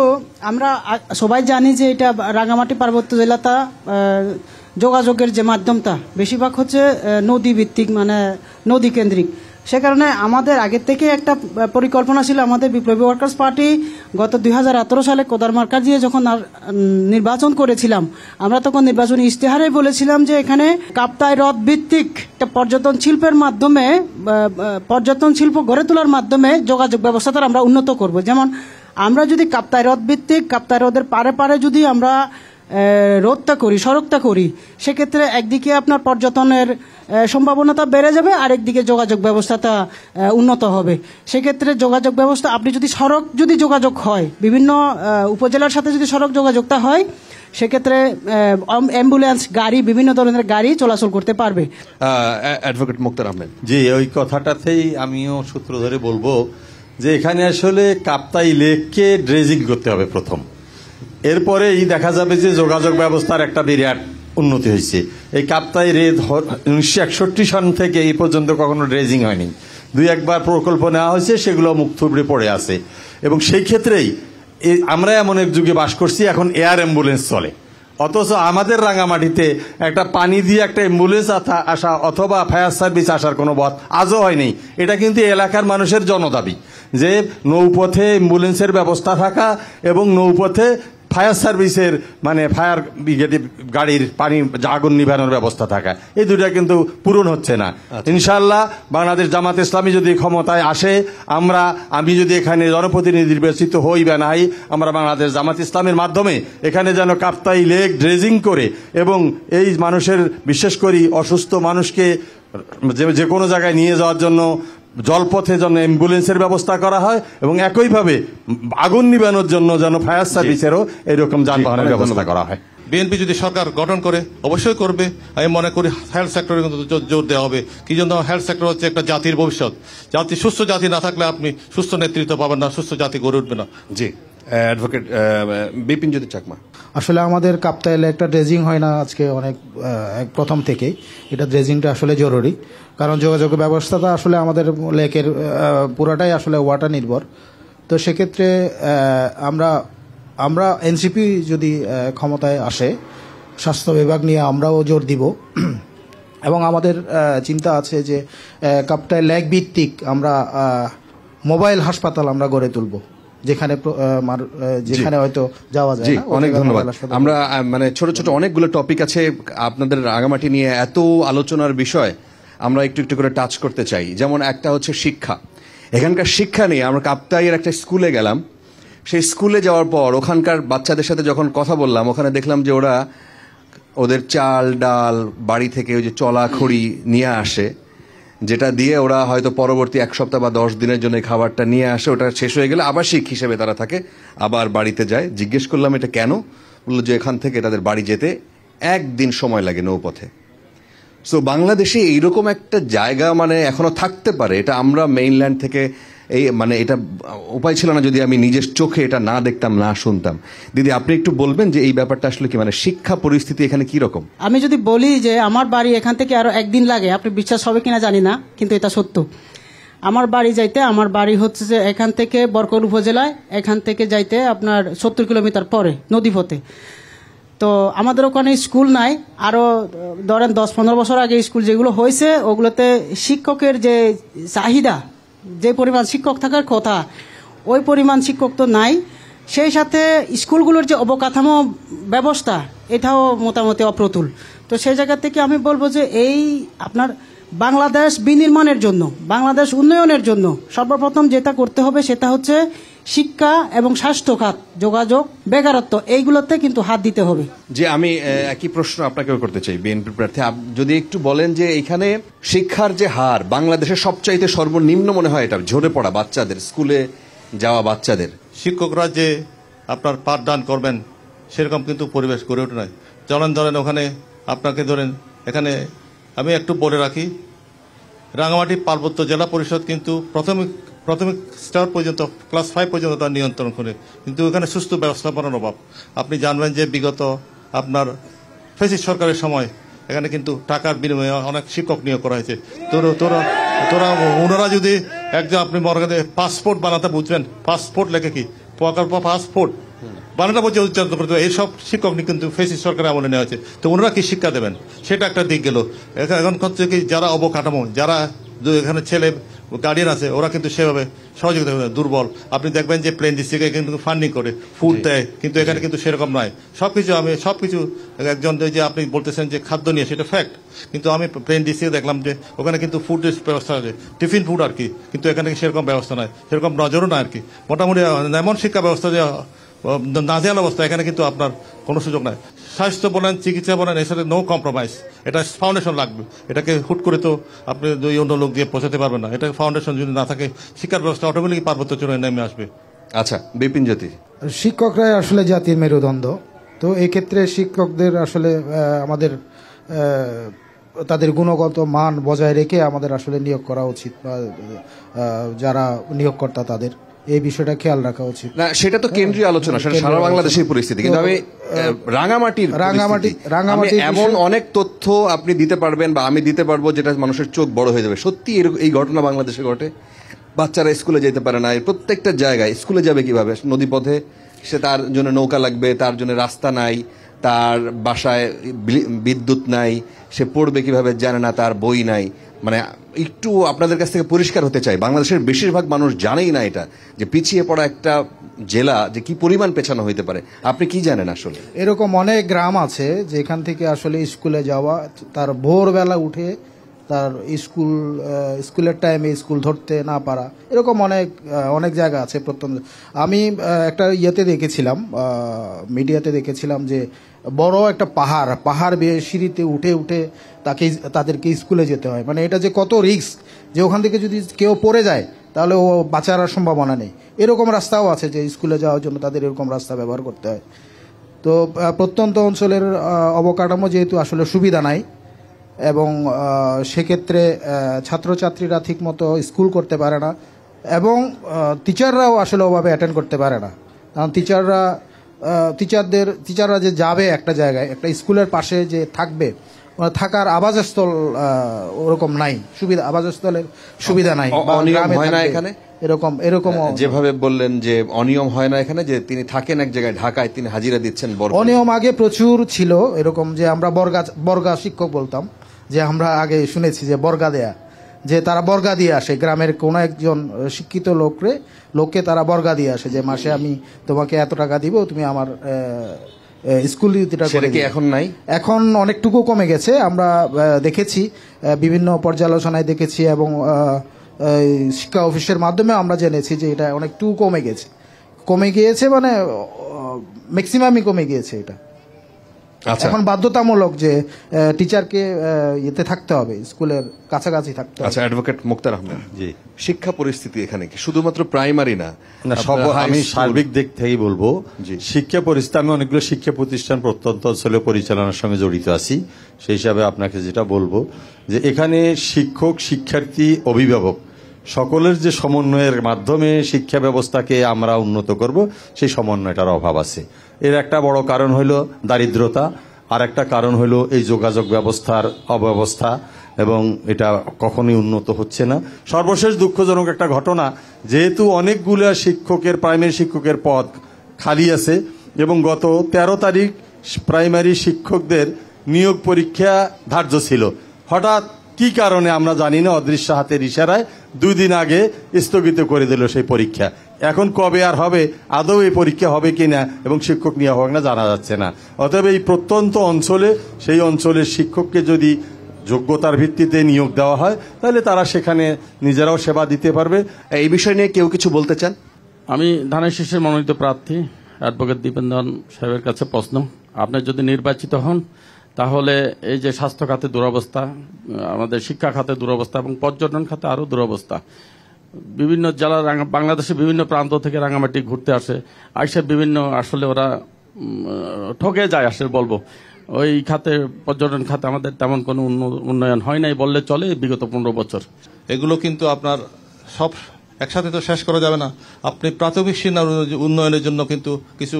আমরা সবাই জানি যে এটা রাঙামাটি পার্বত্য জেলাটা যোগাযোগের যে মাধ্যমটা বেশিরভাগ হচ্ছে নদী ভিত্তিক, মানে নদী কেন্দ্রিক। সে কারণে আমাদের আগের থেকে একটা পরিকল্পনা ছিল। আমাদের বিপ্লবী ওয়ার্কার্স পার্টি গত 2018 সালে কোদার মার্কা দিয়ে যখন নির্বাচন করেছিলাম, আমরা তখন নির্বাচনী ইশতেহারে বলেছিলাম যে এখানে কাপ্তাই হ্রদ ভিত্তিক একটা পর্যটন শিল্পের মাধ্যমে, পর্যটন শিল্প গড়ে তোলার মাধ্যমে যোগাযোগ ব্যবস্থাটা আমরা উন্নত করব। যেমন আমরা যদি কাপ্তাই হ্রদ ভিত্তিক, কাপ্তাই হ্রদের পারে পারে যদি আমরা রোডটা করি, সড়কটা করি, সেক্ষেত্রে একদিকে আপনার পর্যটনের সম্ভাবনাটা বেড়ে যাবে, আরেকদিকে যোগাযোগ ব্যবস্থাটা উন্নত হবে। সেক্ষেত্রে যোগাযোগ ব্যবস্থা, আপনি যদি সড়ক যদি যোগাযোগ হয়, বিভিন্ন উপজেলার সাথে যদি সড়ক যোগাযোগটা হয়, সেক্ষেত্রে অ্যাম্বুলেন্স গাড়ি, বিভিন্ন ধরনের গাড়ি চলাচল করতে পারবে। অ্যাডভোকেট মুক্তার আহমেদ জি, ওই কথাটাতেই আমিও সূত্র ধরে বলবো যে এখানে আসলে কাপ্তাই লেককে ড্রেজিং করতে হবে প্রথম, এরপরেই দেখা যাবে যে যোগাযোগ ব্যবস্থার একটা বিরাট উন্নতি হয়েছে। এই কাপ্তাই রেদ 1961 সন থেকে এই পর্যন্ত কখনো ড্রেজিং হয়নি। 2-1বার প্রকল্প নেওয়া হয়েছে, সেগুলো মুখ থুবড়ে পড়ে আছে। এবং সেই ক্ষেত্রেই আমরা এমন এক যুগে বাস করছি, এখন এয়ার অ্যাম্বুলেন্স চলে। অথচ আমাদের রাঙামাটিতে একটা পানি দিয়ে একটা অ্যাম্বুলেন্স আসা অথবা ফায়ার সার্ভিস আসার কোনো পথ আজও হয়নি। এটা কিন্তু এলাকার মানুষের জনদাবি যে নৌপথে অ্যাম্বুলেন্সের ব্যবস্থা থাকা এবং নৌপথে ফায়ার সার্ভিসের মানে ফায়ার ব্রিগেড গাড়ির পানি আগুন নিভানোর ব্যবস্থা থাকা, এই দুটা কিন্তু পূরণ হচ্ছে না। ইনশাআল্লাহ বাংলাদেশ জামাত ইসলামী যদি ক্ষমতায় আসে, আমি যদি এখানে জনপ্রতিনিধি নির্বাচিত হই বা নাই, আমরা বাংলাদেশ জামাত ইসলামের মাধ্যমে এখানে যেন কাপ্তাই লেক ড্রেজিং করে এবং এই মানুষের বিশেষ করে অসুস্থ মানুষকে যে কোনো জায়গায় নিয়ে যাওয়ার জন্য জলপথে যেন অ্যাম্বুলেন্সের ব্যবস্থা করা হয় এবং একইভাবে আগুন নিবানোর জন্য যেন ফায়ার সার্ভিসেরও এরকম যানবাহনের ব্যবস্থা করা হয়। বিএনপি যদি সরকার গঠন করে অবশ্যই করবে। আমি মনে করি হেলথ সেক্টরে কিন্তু জোর দেওয়া হবে। কি জন্য? হেলথ সেক্টর হচ্ছে একটা জাতির ভবিষ্যৎ। সুস্থ জাতি না থাকলে আপনি সুস্থ নেতৃত্ব পাবেন না, সুস্থ জাতি গড়ে উঠবে না। জি, অ্যাডভোকেট বিপিন জ্যোতি চাকমা। আসলে আমাদের কাপ্তাইলে একটা ড্রেজিং হয় না আজকে অনেক প্রথম থেকেই। এটা ড্রেজিংটা আসলে জরুরি, কারণ যোগাযোগের ব্যবস্থাটা আসলে আমাদের লেকের পুরাটাই আসলে ওয়াটার নির্ভর। তো সেক্ষেত্রে আমরা এনসিপি যদি ক্ষমতায় আসে, স্বাস্থ্য বিভাগ নিয়ে আমরাও জোর দিব এবং আমাদের চিন্তা আছে যে কাপ্তাই লেক ভিত্তিক আমরা মোবাইল হাসপাতাল আমরা গড়ে তুলব, যেখানে হয়তো যাওয়া যায় না। অনেক ধন্যবাদ। আমরা মানে ছোট ছোট অনেকগুলো টপিক আছে আপনাদের রাঙামাটি নিয়ে, এত আলোচনার বিষয় আমরা একটু একটু করে টাচ করতে চাই। যেমন একটা হচ্ছে শিক্ষা। এখানকার শিক্ষা নিয়ে আমরা কাপ্তাইয়ের একটা স্কুলে গেলাম। সেই স্কুলে যাওয়ার পর ওখানকার বাচ্চাদের সাথে যখন কথা বললাম, ওখানে দেখলাম যে ওদের চাল ডাল বাড়ি থেকে ওই যে চলা খড়ি নিয়ে আসে, যেটা দিয়ে ওরা হয়তো পরবর্তী 1 সপ্তাহ বা 10 দিনের জন্য খাবারটা নিয়ে আসে। ওটা শেষ হয়ে গেলে আবাসিক হিসেবে তারা থাকে, আবার বাড়িতে যায়। জিজ্ঞেস করলাম এটা কেন? বললো যে এখান থেকে তাদের বাড়ি যেতে 1 দিন সময় লাগে নৌপথে। সো বাংলাদেশে এইরকম একটা জায়গা মানে এখনো থাকতে পারে, এটা আমরা মেইনল্যান্ড থেকে মানে এটা উপায় ছিল না যদি আমি নিজের চোখে এটা না দেখতাম, না শুনতাম। দিদি, আপনি একটু বলবেন যে এই ব্যাপারটা আসলে কি, মানে শিক্ষা পরিস্থিতি এখানে কি রকম? আমি যদি বলি যে আমার বাড়ি এখান থেকে আরো 1 দিন লাগে, আপনি বিশ্বাস হবে কিনা জানি না, কিন্তু এটা সত্য। আমার বাড়ি যাইতে, আমার বাড়ি হচ্ছে যে এখান থেকে বরকল উপজেলায়, এখান থেকে যাইতে আপনার 70 কিলোমিটার পরে নদীপথে। তো আমাদের ওখানে স্কুল নাই। আরো ধরেন 10-15 বছর আগে স্কুল যেগুলো হয়েছে ওগুলোতে শিক্ষকের যে চাহিদা, যে পরিমাণ শিক্ষক থাকার কথা, ওই পরিমাণ শিক্ষক তো নাই। সেই সাথে স্কুলগুলোর যে অবকাঠামো ব্যবস্থা, এটাও মোটামুটি অপ্রতুল। তো সেই জায়গা থেকে আমি বলবো যে এই আপনার বাংলাদেশ বিনির্মাণের জন্য, বাংলাদেশ উন্নয়নের জন্য সর্বপ্রথম যেটা করতে হবে সেটা হচ্ছে শিক্ষা এবং স্বাস্থ্য খাত, যোগাযোগ, বেকারত্ব, এইগুলোতে কিন্তু হাত দিতে হবে। যে আমি একই প্রশ্ন আপনাকেও করতে চাই, বিএনপি প্রার্থী, যদি একটু বলেন যে এখানে শিক্ষার যে হার বাংলাদেশের সবচাইতে সর্বনিম্ন মনে হয় এটা ঝরে পড়া বাচ্চাদের, স্কুলে যাওয়া বাচ্চাদের। শিক্ষকরা যে আপনার পাঠদান করবেন সেরকম কিন্তু পরিবেশ গড়ে ওঠে নাই। ধরেন ওখানে আপনাকে ধরেন এখানে আমি একটু বলে রাখি, রাঙামাটি পার্বত্য জেলা পরিষদ কিন্তু প্রাথমিক স্তর পর্যন্ত ক্লাস 5 পর্যন্ত তার নিয়ন্ত্রণ করে, কিন্তু এখানে সুস্থ ব্যবস্থাপনার অভাব। আপনি জানবেন যে বিগত আপনার ফ্যাসিস্ট সরকারের সময় এখানে কিন্তু টাকার বিনিময়ে অনেক শিক্ষক নিয়োগ করা হয়েছে। ওনারা যদি একজন আপনি মনে পাসপোর্ট বানাতে বুঝবেন, পাসপোর্ট লেখে কি প্রকল্প পাসপোর্ট বানাটা বলছে উচ্চারণ করতে, এইসব শিক্ষক কিন্তু ফ্যাসিস্ট সরকারের আমলে নেওয়া হয়েছে। তো ওনারা কি শিক্ষা দেবেন, সেটা একটা দিক গেল। এখন হচ্ছে কি যারা অবকাঠামো, যারা এখানে ছেলে গার্ডিয়ান আছে, ওরা কিন্তু সেভাবে সহযোগিতা দুর্বল। আপনি দেখবেন যে প্লেন ডিস্ট্রিক্টে কিন্তু ফান্ডিং করে ফুড দেয়, কিন্তু এখানে কিন্তু সেরকম নয়। সবকিছু একজন যে আপনি বলতেছেন যে খাদ্য নিয়ে, সেটা ফ্যাক্ট, কিন্তু আমি প্লেন ডিস্ট্রিক্টে দেখলাম যে ওখানে কিন্তু ফুড ব্যবস্থা আছে, টিফিন ফুড আর কি, কিন্তু এখানে সেরকম ব্যবস্থা নয়, সেরকম নজরও না আর কি। মোটামুটি এমন শিক্ষা ব্যবস্থা যে নাজেহাল অবস্থা, এখানে কিন্তু আপনার কোনো সুযোগ নাই। স্বাস্থ্য বলেন, চিকিৎসা বলেন, এর সাথে নো কম্প্রোমাইজ। এটা ফাউন্ডেশন লাগবে, এটাকে হুট করে তো আপনি দুই অন্য লোক দিয়ে পৌঁছাতে পারবেন না। এটা ফাউন্ডেশন যদি না থাকে, শিক্ষার ব্যবস্থা অটোমেটিক পার্বত্য চূড়ায় নেমে আসবে। আচ্ছা, বিপিন জ্যোতি। শিক্ষকরাই আসলে জাতির মেরুদণ্ড। তো এক্ষেত্রে শিক্ষকদের আসলে আমাদের তাদের গুণগত মান বজায় রেখে আমাদের আসলে নিয়োগ করা উচিত, যারা নিয়োগকর্তা তাদের এই বিষয়টা খেয়াল রাখা উচিত। না, সেটা তো কেন্দ্রীয় আলোচনা, সেটা সারা বাংলাদেশের পরিস্থিতি। কিন্তু আমি রাঙামাটি এমন অনেক তথ্য আপনি দিতে পারবেন বা আমি দিতে পারবো যেটা মানুষের চোখ বড় হয়ে যাবে। সত্যি এই ঘটনা বাংলাদেশে ঘটে, বাচ্চারা স্কুলে যেতে পারে না। প্রত্যেকটা জায়গায় স্কুলে যাবে কিভাবে? নদীপথে, সে তার জন্য নৌকা লাগবে, তার জন্য রাস্তা নাই, তার বাসায় বিদ্যুৎ নাই, সে পড়বে কিভাবে জানে না, তার বই নাই। মানে একটু আপনাদের কাছ থেকে পরিষ্কার হতে চাই, বাংলাদেশের বেশিরভাগ মানুষ জানেই না এটা, যে পিছিয়ে পড়া একটা জেলা যে কি পরিমাণ পেছানো হইতে পারে। আপনি কি জানেন আসলে? এরকম অনেক গ্রাম আছে যেখান থেকে আসলে স্কুলে যাওয়া, তার ভোরবেলা উঠে তার স্কুলের টাইমে স্কুল ধরতে না পারা, এরকম অনেক জায়গা আছে প্রত্যন্ত। আমি একটা ইয়েতে দেখেছিলাম, মিডিয়াতে দেখেছিলাম যে বড় একটা পাহাড় বেয়ে সিঁড়িতে উঠে উঠে তাদেরকে স্কুলে যেতে হয়। মানে এটা যে কত রিস্ক, যে ওখান থেকে যদি কেউ পড়ে যায় তাহলে ও বাঁচার সম্ভাবনা নেই। এরকম রাস্তাও আছে যে স্কুলে যাওয়ার জন্য তাদের এরকম রাস্তা ব্যবহার করতে হয়। তো প্রত্যন্ত অঞ্চলের অবকাঠামো যেহেতু আসলে সুবিধা নাই, এবং সেক্ষেত্রে ছাত্রছাত্রীরা ঠিকমতো স্কুল করতে পারে না, এবং টিচাররাও আসলে ওভাবে অ্যাটেন্ড করতে পারে না। কারণ টিচাররা যে যাবে একটা জায়গায়, একটা স্কুলের পাশে যে থাকবে, থাকার আবাসস্থল ওরকম নাই, আবাসস্থলের সুবিধা নাই। অনিয়ম হয় না এখানে? এরকম যেভাবে বললেন যে অনিয়ম হয় না এখানে, যে তিনি থাকেন এক জায়গায় ঢাকায়, তিনি হাজিরা দিচ্ছেন অনিয়ম আগে প্রচুর ছিল। এরকম যে আমরা বর্গা শিক্ষক বলতাম, যে আমরা আগে শুনেছি যে বর্গা দেয়া, যে তারা বর্গা দিয়ে আসে গ্রামের কোন একজন শিক্ষিত লোককে তারা বর্গা দিয়ে আসে, যে মাসে আমি তোমাকে এত টাকা দিব, তুমি আমার স্কুল এখন নাই। এখন অনেকটুকু কমে গেছে, আমরা দেখেছি, বিভিন্ন পর্যালোচনায় দেখেছি, এবং শিক্ষা অফিসের মাধ্যমে আমরা জেনেছি যে এটা অনেকটুকু কমে গিয়েছে, মানে ম্যাক্সিমামই কমে গিয়েছে এটা। এখন বাধ্যতামূলক যে টিচারকে ইয়েতে থাকতে হবে, স্কুলের কাছাকাছি থাকতে হবে। আচ্ছা, অ্যাডভোকেট মুক্তার আহমেদ, জি, শিক্ষা পরিস্থিতি এখানে কি শুধুমাত্র প্রাইমারি না, আমি সার্বিক দিক থেকেই বলবো। শিক্ষা পরিস্থিতি, আমি অনেকগুলো শিক্ষা প্রতিষ্ঠান প্রত্যন্ত অঞ্চলে পরিচালনার সঙ্গে জড়িত আছি, সেই হিসাবে আপনাকে যেটা বলবো যে এখানে শিক্ষক, শিক্ষার্থী, অভিভাবক সকলের যে সমন্বয়ের মাধ্যমে শিক্ষা ব্যবস্থাকে আমরা উন্নত করব, সেই সমন্বয়টার অভাব আছে। এর একটা বড় কারণ হলো দারিদ্রতা, আর একটা কারণ হলো এই যোগাযোগ ব্যবস্থার অব্যবস্থা, এবং এটা কখনোই উন্নত হচ্ছে না। সর্বশেষ দুঃখজনক একটা ঘটনা, যেহেতু অনেকগুলো প্রাইমারি শিক্ষকের পদ খালি আছে, এবং গত 13 তারিখ প্রাইমারি শিক্ষকদের নিয়োগ পরীক্ষা ধার্য ছিল, হঠাৎ কি কারণে আমরা জানি না, অদৃশ্য হাতের ইশারায় 2 দিন আগে স্থগিত করে দিল সেই পরীক্ষা। এখন কবে আর হবে, আদৌ এই পরীক্ষা হবে কিনা এবং শিক্ষক নিয়োগ হবে না জানা যাচ্ছে না। অতএব এই প্রত্যন্ত অঞ্চলে, সেই অঞ্চলের শিক্ষককে যদি যোগ্যতার ভিত্তিতে নিয়োগ দেওয়া হয়, তাহলে তারা সেখানে নিজেরাও সেবা দিতে পারবে। এই বিষয় নিয়ে কেউ কিছু বলতে চান? আমি ধানের শীষের মনোনীত প্রার্থী অ্যাডভোকেট দীপেন্দন সাহেবের কাছে প্রশ্ন, আপনি যদি নির্বাচিত হন তাহলে এই যে স্বাস্থ্য খাতে দুরবস্থা, আমাদের শিক্ষা খাতে দুরবস্থা এবং পর্যটন খাতে আরো দুরবস্থা, বিভিন্ন জেলার বাংলাদেশের বিভিন্ন প্রান্ত থেকে রাঙামাটি ঘুরতে আসে, আইসে বিভিন্ন আসলে ওরা ঠকে যায় আসলে বলবো। ওই খাতে, পর্যটন খাতে আমাদের তেমন কোনো উন্নয়ন হয় নাই বললে চলে বিগত 15 বছর। এগুলো কিন্তু আপনার সব একসাথে তো শেষ করা যাবে না। আপনি প্রাথমিক উন্নয়নের জন্য কিন্তু কিছু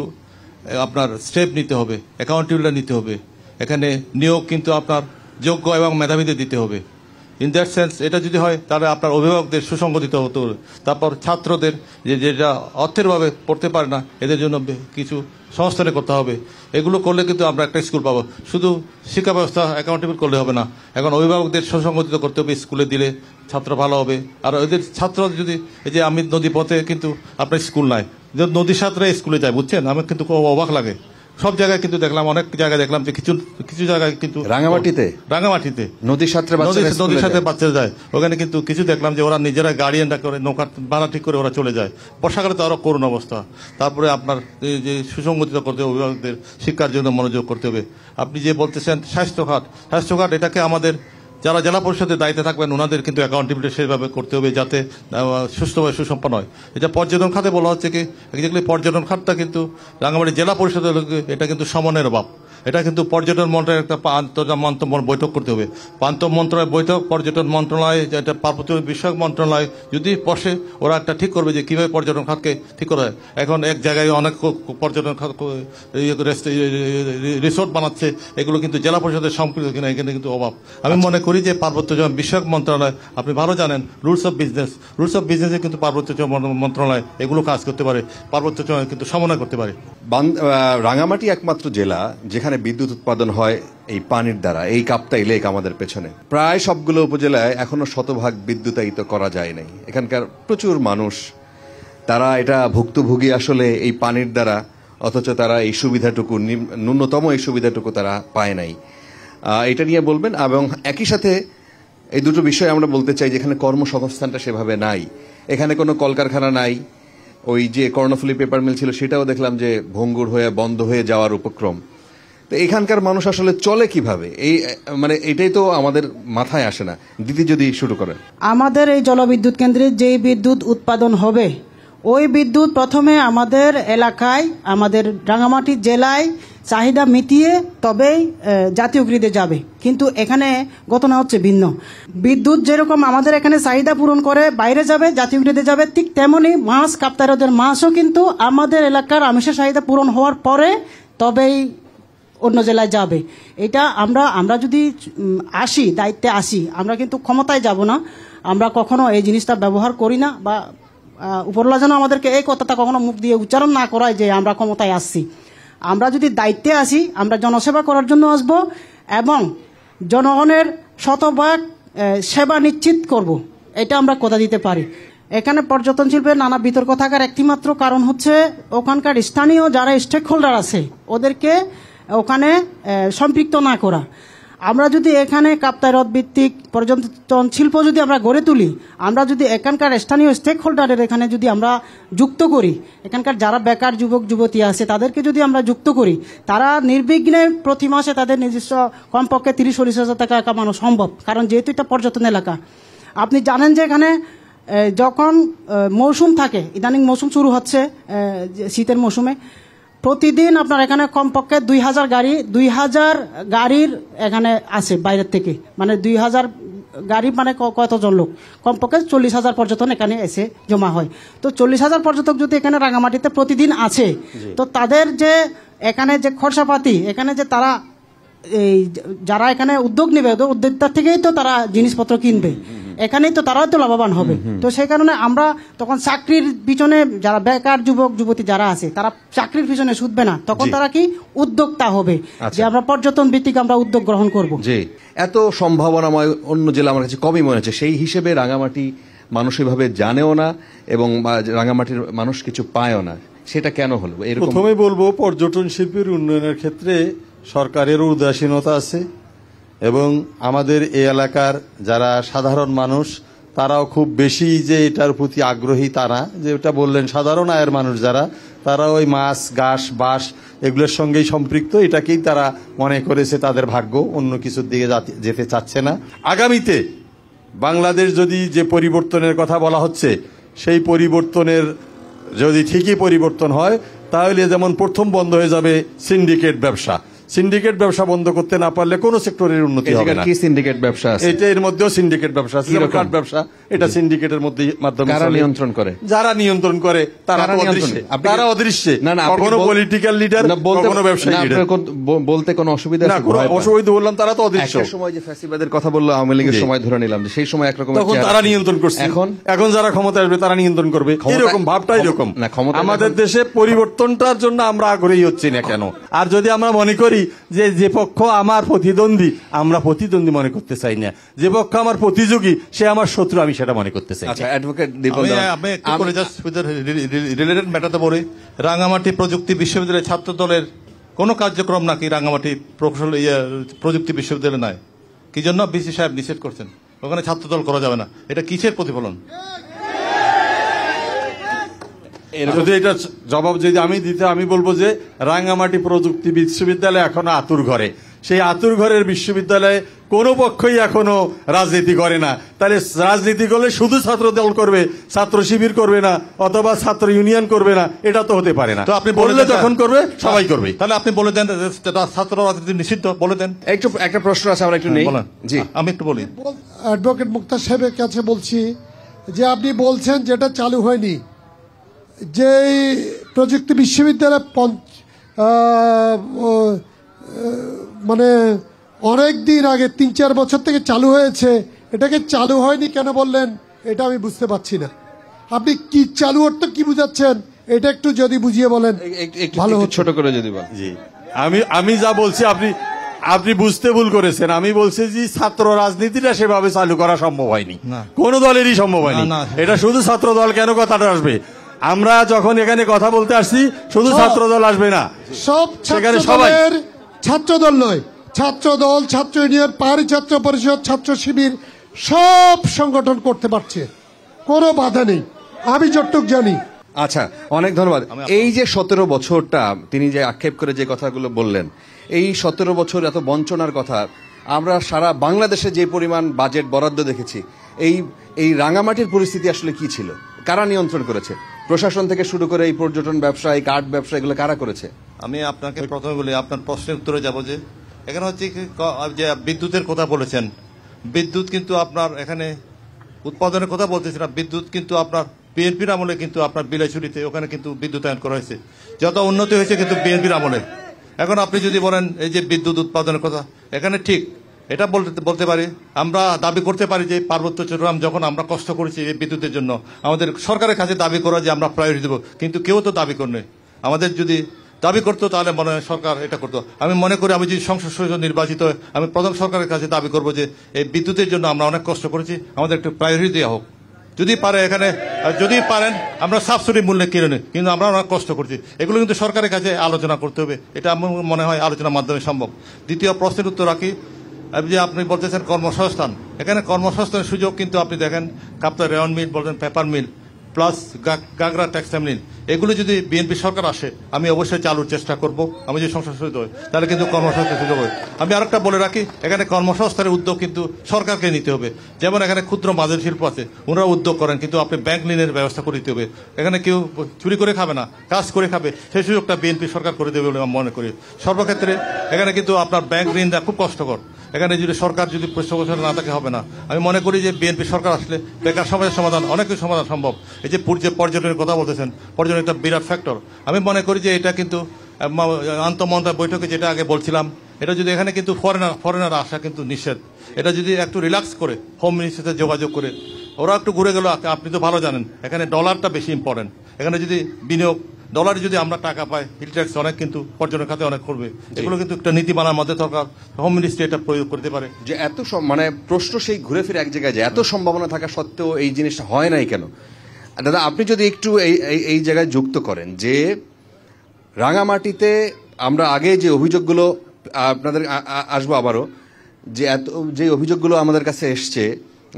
আপনার স্টেপ নিতে হবে, অ্যাকাউন্টেবিলিটি নিতে হবে। এখানে নিয়োগ কিন্তু আপনার যোগ্য এবং মেধাবীদের দিতে হবে। ইন দ্যাট সেন্স এটা যদি হয় তাহলে আপনার অভিভাবকদের সুসংগঠিত হতে হবে। তারপর ছাত্রদের যেটা অর্থের ভাবে পড়তে পারে না, এদের জন্য কিছু সংস্থানে করতে হবে। এগুলো করলে কিন্তু আমরা একটা স্কুল পাবো। শুধু শিক্ষা ব্যবস্থা অ্যাকাউন্টেবল করলে হবে না, এখন অভিভাবকদের সুসংগঠিত করতে হবে। স্কুলে দিলে ছাত্র ভালো হবে। আর এদের ছাত্র যদি, এই যে আমি নদী পথে কিন্তু আপনার স্কুল নাই, নদীর ছাত্রে স্কুলে যায়, বুঝছেন, আমার কিন্তু খুব অবাক লাগে। সব জায়গায় কিন্তু দেখলাম, অনেক জায়গায় দেখলাম যে কিছু জায়গায় কিন্তু রাঙামাটিতে নদীর সাথে বাচ্চারা যায়, ওখানে কিন্তু কিছু দেখলাম যে ওরা নিজেরা গাড়ি এন্ডা করে নৌকা ভাড়া ঠিক করে ওরা চলে যায়। বর্ষাকালে তো আরো করুণ অবস্থা। তারপরে আপনার যে সুসংগঠিত করতে হবে, অভিভাবকদের শিক্ষার জন্য মনোযোগ করতে হবে। আপনি যে বলতেছেন স্বাস্থ্যখাত, এটাকে আমাদের যারা জেলা পরিষদের দায়িত্বে থাকবেন ওনাদের কিন্তু অ্যাকাউন্টেবিলিটি সেভাবে করতে হবে যাতে সুস্থভাবে সুসম্পন্ন হয়। এটা পর্যটন খাতে বলা হচ্ছে কি, এক্স্যাক্টলি পর্যটন খাতটা কিন্তু রাঙামাটি জেলা পরিষদের এটা কিন্তু সমন্বয়ের অভাব। এটা কিন্তু পর্যটন মন্ত্রণালয়ের একটা আন্তঃমন্ত্রণালয় বৈঠক করতে হবে। মন্ত্রণালয় বৈঠক, পর্যটন মন্ত্রণালয়, যেটা পার্বত্য বিষয়ক মন্ত্রণালয় যদি বসে, ওরা একটা ঠিক করবে যে কিভাবে পর্যটন খাতকে ঠিক করা হয়। এখন এক জায়গায় অনেক পর্যটন রিসোর্ট বানাচ্ছে, এগুলো কিন্তু জেলা পরিষদের সম্পৃক্ত কিনা এখানে কিন্তু অভাব। আমি মনে করি যে পার্বত্য বিষয়ক মন্ত্রণালয়, আপনি ভালো জানেন রুলস অফ বিজনেসে কিন্তু পার্বত্য মন্ত্রণালয় এগুলো কাজ করতে পারে, পার্বত্য কিন্তু সমন্বয় করতে পারে। রাঙামাটি একমাত্র জেলা যেখানে বিদ্যুৎ উৎপাদন হয় এই পানির দ্বারা। এই কাপ্তাই লেক আমাদের পেছনে, প্রায় সবগুলো উপজেলায় এখনো শতভাগ বিদ্যুতায়িত করা যায় নাই। এখানকার প্রচুর মানুষ, তারা এটা ভুক্তভোগী আসলে এই পানির দ্বারা, অথচ তারা এই সুবিধাটুকু, ন্যূনতম এই সুবিধাটুকু তারা পায় নাই। এটা নিয়ে বলবেন। এবং একই সাথে এই দুটো বিষয় আমরা বলতে চাই, যেখানে কর্মসংস্থানটা সেভাবে নাই। এখানে কোনো কলকারখানা নাই। ওই যে কর্ণফুলী পেপার মিল ছিল সেটাও দেখলাম যে ভঙ্গুর হয়ে বন্ধ হয়ে যাওয়ার উপক্রম। তো এখানকার মানুষ আসলে চলে কিভাবে, এই মানে এটাই তো আমাদের মাথায় আসে না। দিদি যদি শুরু করেন। আমাদের এই জলবিদ্যুৎ কেন্দ্রে যেই বিদ্যুৎ উৎপাদন হবে, ওই বিদ্যুৎ প্রথমে আমাদের এলাকায়, আমাদের রাঙামাটি জেলায় চাহিদা মিটিয়ে তবেই জাতীয় গ্রিডে যাবে। কিন্তু এখানে ঘটনা হচ্ছে ভিন্ন। বিদ্যুৎ যেরকম আমাদের এখানে চাহিদা পূরণ করে বাইরে যাবে, জাতীয় গ্রিডে যাবে, ঠিক তেমনি মাছ, কাপ্তাইরদের মাছও কিন্তু আমাদের এলাকার আমিষের চাহিদা পূরণ হওয়ার পরে তবেই অন্য জেলায় যাবে। এটা আমরা যদি দায়িত্বে আসি, আমরা কিন্তু ক্ষমতায় যাব না। আমরা কখনো এই জিনিসটা ব্যবহার করি না, বা উপরওয়ালা যেন আমাদেরকে এই কথাটা কখনো মুখ দিয়ে উচ্চারণ না করায় যে আমরা ক্ষমতায় আসছি। আমরা যদি দায়িত্বে আসি, আমরা জনসেবা করার জন্য আসব এবং জনগণের শতভাগ সেবা নিশ্চিত করব, এটা আমরা কথা দিতে পারি। এখানে পর্যটন শিল্পের নানা বিতর্ক থাকার একটিমাত্র কারণ হচ্ছে ওখানকার স্থানীয় যারা স্টেক হোল্ডার আছে ওদেরকে ওখানে সম্পৃক্ত না করা। আমরা যদি এখানে কাপ্তাই হ্রদ ভিত্তিক পর্যটন শিল্প যদি আমরা গড়ে তুলি, আমরা যদি এখানকার স্থানীয় স্টেক হোল্ডারের এখানে যদি আমরা যুক্ত করি, এখানকার যারা বেকার যুবক যুবতী আছে তাদেরকে যদি আমরা যুক্ত করি, তারা নির্বিঘ্নে প্রতি মাসে তাদের নিজস্ব কমপক্ষে 30-40 হাজার টাকা কামানো সম্ভব। কারণ যেহেতু এটা পর্যটন এলাকা, আপনি জানেন যে এখানে যখন মৌসুম থাকে, ইদানিং মৌসুম শুরু হচ্ছে শীতের মৌসুমে, প্রতিদিন আপনার এখানে কমপক্ষে 2000 গাড়ির এখানে আসে বাইরের থেকে। মানে 2000 গাড়ি মানে কতজন লোক, কমপক্ষে 40,000 পর্যটন এখানে এসে জমা হয়। তো 40,000 পর্যটক যদি এখানে রাঙামাটিতে প্রতিদিন আছে, তো তাদের যে এখানে যে খরচাপাতি, এখানে যে তারা এই যারা এখানে উদ্যোগ নেবে, উদ্যোক্তার থেকেই তো তারা জিনিসপত্র কিনবে, এখানেই তো তারাও তো লাভবান হবে। তো সেই কারণে আমরা তখন চাকরির পিছনে, যারা বেকার যুবক যুবতী যারা আছে তারা চাকরির পিছনে ছুটবে না, তখন তারা কি উদ্যোক্তা হবে, যে আমরা পর্যটন ভিত্তিক আমরা উদ্যোগ গ্রহণ করব। জি, এত সম্ভাবনাময় অন্য জেলা আমার কাছে কমই মনে হচ্ছে। সেই হিসেবে রাঙামাটি মানুষ এভাবে জানেও না এবং রাঙামাটির মানুষ কিছু পায়ও না। সেটা কেন হলো এরকম? প্রথমে বলবো, পর্যটন শিল্পের উন্নয়নের ক্ষেত্রে সরকারেরও উদাসীনতা আছে এবং আমাদের এই এলাকার যারা সাধারণ মানুষ তারাও খুব বেশি যে এটার প্রতি আগ্রহী তারা, যেটা বললেন সাধারণ আয়ের মানুষ যারা, তারা ওই মাছ, ঘাস, বাঁশ এগুলোর সঙ্গেই সম্পৃক্ত। এটাকেই তারা মনে করেছে তাদের ভাগ্য, অন্য কিছুর দিকে যেতে চাচ্ছে না। আগামীতে বাংলাদেশ যদি যে পরিবর্তনের কথা বলা হচ্ছে, সেই পরিবর্তনের যদি ঠিকই পরিবর্তন হয়, তাহলে যেমন প্রথম বন্ধ হয়ে যাবে সিন্ডিকেট ব্যবসা। সিন্ডিকেট ব্যবসা বন্ধ করতে না পারলে কোন সেক্টরের উন্নতি হবে না। কি সিন্ডিকেট ব্যবসা আছে? এটা এর মধ্যেও সিন্ডিকেট ব্যবসা আছে, কার্ড ব্যবসা। এটা সিন্ডিকেটের মাধ্যমে কারা নিয়ন্ত্রণ করে? যারা নিয়ন্ত্রণ করে তারা অদৃশ্যে, কখনো পলিটিক্যাল লিডার, কখনো ব্যবসায়ী লিডার। বলতে কোনো অসুবিধা না, অসুবিধা বললাম, তারা তো অদৃশ্য। একটা সময় যে ফ্যাসিবাদের কথা বললো, আওয়ামী লীগের সময় ধরে নিলাম, যে সেই সময় একরকম, তখন তারা নিয়ন্ত্রণ করছে। এখন যারা ক্ষমতা আসবে তারা নিয়ন্ত্রণ করবে, এরকম ভাবটা এরকম। আমাদের দেশে পরিবর্তনটার জন্য আমরা আগ্রহী হচ্ছি না কেন? আর যদি আমরা মনে করি যে পক্ষ আমার প্রতিদ্বন্দ্বী, আমরা প্রতিদ্বন্দ্বী মনে করতে চাই না। যে পক্ষ আমার প্রতিযোগী সে আমার শত্রু, আমি সেটা মনে করতে চাই। আচ্ছা, অ্যাডভোকেট দীপন, আমি একটু করে জাস্ট রিলেটেড ম্যাটারটা বলি। রাঙামাটি প্রযুক্তি বিশ্ববিদ্যালয়ের ছাত্র দলের কোনো কার্যক্রম নাকি রাঙামাটি প্রযুক্তি বিশ্ববিদ্যালয়ে নাই। কি জন্য বিসি সাহেব নিষেধ করছেন? ওখানে ছাত্র দল করা যাবে না। এটা কিসের প্রতিফলন? যদি এটা জবাব যদি আমি দিতে, আমি বলবো যে রাঙ্গামাটি প্রযুক্তি বিশ্ববিদ্যালয় এখনো আতুর ঘরে। সেই আতুর ঘরের বিশ্ববিদ্যালয়ে কোনো পক্ষই এখনো রাজনীতি করে না। তাহলে রাজনীতি করলে শুধু ছাত্র দল করবে, ছাত্র শিবির করবে না, অথবা ছাত্র ইউনিয়ন করবে না, এটা তো হতে পারে না। তো আপনি বললে যখন করবে সবাই করবে। তাহলে আপনি বলে দেন ছাত্র রাজনীতি নিষিদ্ধ, বলে দেন। একটু একটা প্রশ্ন আছে, আমরা একটু নেই। বলেন। জি, আমি একটু বলি। অ্যাডভোকেট মুক্তার সাহেবের কাছে বলছি যে আপনি বলছেন যেটা চালু হয়নি, যে প্রযুক্তি বিশ্ববিদ্যালয় মানে অনেক দিন আগে ৩-৪ বছর থেকে চালু হয়েছে, এটাকে চালু হয়নি কেন বললেন এটা আমি বুঝতে পারছি না। আপনি কি চালু অর্থ কি বুঝাচ্ছেন এটা একটু যদি বুঝিয়ে বলেন ভালো হতো। ছোট করে যদি বলেন। জি, আমি যা বলছি আপনি বুঝতে ভুল করেছেন। আমি বলছি যে ছাত্র রাজনীতিটা সেভাবে চালু করা সম্ভব হয়নি, কোন দলেরই সম্ভব হয়নি। এটা শুধু ছাত্র দল কেন কথাটা আসবে? আমরা যখন এখানে কথা বলতে আসছি শুধু ছাত্র দল আসবে না, সব সেখানে সবাই ছাত্র দল নয়, ছাত্র দল, ছাত্র ইউনিয়ন, পাহাড়ি ছাত্র পরিষদ, ছাত্র শিবির সব সংগঠন করতে পারছে, কোনো বাধা নেই, আমি যতটুক জানি। আচ্ছা, অনেক ধন্যবাদ। এই যে 17 বছরটা তিনি যে আক্ষেপ করে যে কথাগুলো বললেন, এই 17 বছর এত বঞ্চনার কথা, আমরা সারা বাংলাদেশে যে পরিমাণ বাজেট বরাদ্দ দেখেছি, এই রাঙামাটির পরিস্থিতি আসলে কি ছিল? কারা নিয়ন্ত্রণ করেছে? প্রশাসন থেকে শুরু করে এই পর্যটন ব্যবসা, এই কার্ড ব্যবসা, এগুলো কারা করেছে? আমি আপনাকে প্রথমে বলি, আপনার প্রশ্নের উত্তরে যাব যে এখানে হচ্ছে যে বিদ্যুতের কথা বলেছেন, বিদ্যুৎ কিন্তু আপনার এখানে উৎপাদনের কথা বলতেছি না, বিদ্যুৎ কিন্তু আপনার বিএনপির আমলে কিন্তু আপনার বিলাইছড়িতে ওখানে কিন্তু বিদ্যুতায়ন করা হয়েছে, যত উন্নতি হয়েছে কিন্তু বিএনপির আমলে। এখন আপনি যদি বলেন এই যে বিদ্যুৎ উৎপাদনের কথা, এখানে ঠিক এটা বলতে পারি, আমরা দাবি করতে পারি যে পার্বত্য চট্টগ্রাম যখন আমরা কষ্ট করেছি এই বিদ্যুতের জন্য, আমাদের সরকারের কাছে দাবি করা যে আমরা প্রায়োরিটি দেবো, কিন্তু কেউ তো দাবি করেনি। আমাদের যদি দাবি করতো তাহলে মনে হয় সরকার এটা করতো। আমি মনে করি আমি যদি সংসদ সদস্য নির্বাচিত হয়, আমি প্রধান সরকারের কাছে দাবি করবো যে এই বিদ্যুতের জন্য আমরা অনেক কষ্ট করেছি, আমাদের একটু প্রায়োরিটি দেওয়া হোক। যদি পারে এখানে, যদি পারেন আমরা সাবসিডি মূল্যে কিনে নিই, কিন্তু আমরা অনেক কষ্ট করছি, এগুলো কিন্তু সরকারের কাছে আলোচনা করতে হবে। এটা আমার মনে হয় আলোচনার মাধ্যমে সম্ভব। দ্বিতীয় প্রশ্নের উত্তর রাখি, যে আপনি বলতেছেন কর্মসংস্থান, এখানে কর্মসংস্থানের সুযোগ কিন্তু আপনি দেখেন কাপ্তাই রেয়ন মিল বলতেন, paper mill plus Gagra textile mill, এগুলো যদি বিএনপি সরকার আসে আমি অবশ্যই চালুর চেষ্টা করব, আমি যদি সংসদ সদস্য হই, তাহলে কিন্তু কর্মসংস্থানের সুযোগ হয়। আমি আরেকটা বলে রাখি, এখানে কর্মসংস্থানের উদ্যোগ কিন্তু সরকারকে নিতে হবে। যেমন এখানে ক্ষুদ্র মাঝারি শিল্প আছে, ওনারা উদ্যোগ করেন, কিন্তু আপনি ব্যাংক ঋণের ব্যবস্থা করে দিতে হবে। এখানে কেউ চুরি করে খাবে না, কাজ করে খাবে, সেই সুযোগটা বিএনপি সরকার করে দেবে বলে আমি মনে করি। সর্বক্ষেত্রে এখানে কিন্তু আপনার ব্যাংক ঋণ দেওয়া খুব কষ্টকর, এখানে যদি সরকার যদি পৃষ্ঠপোষকতা না থাকে হবে না। আমি মনে করি যে বিএনপি সরকার আসলে বেকার সমস্যার সমাধান, অনেক কিছু সমাধান সম্ভব। এই যে পর্যটনের কথা বলতেছেন, পর্যটন একটা বিরাট ফ্যাক্টর। আমি মনে করি যে এটা কিন্তু আন্তঃমন্ত্রণালয় বৈঠকে যেটা আগে বলছিলাম, এটা যদি এখানে কিন্তু ফরেনার আসা কিন্তু নিষেধ, এটা যদি একটু রিল্যাক্স করে হোম মিনিস্ট্রির সাথে যোগাযোগ করে ওরা একটু ঘুরে গেল, আপনি তো ভালো জানেন এখানে ডলারটা বেশি ইম্পর্টেন্ট, এখানে যদি বিনিয়োগ ডলারে যদি আমরা টাকা পাই, হিল ট্যাক্স অনেক কিন্তু পর্যটন খাতে অনেক করবে, এগুলো কিন্তু একটা নীতিমালার মধ্যে সরকার হোম মিনিস্ট্রি এটা প্রয়োগ করতে পারে। যে এত মানে প্রশ্ন সেই ঘুরে ফিরে এক জায়গায় যায়, এত সম্ভাবনা থাকা সত্ত্বেও এই জিনিসটা হয় নাই কেন? দাদা, আপনি যদি একটু এই জায়গায় যুক্ত করেন যে রাঙামাটিতে আমরা আগে যে অভিযোগগুলো আপনাদের আসবো আবারও, যে অভিযোগগুলো আমাদের কাছে এসছে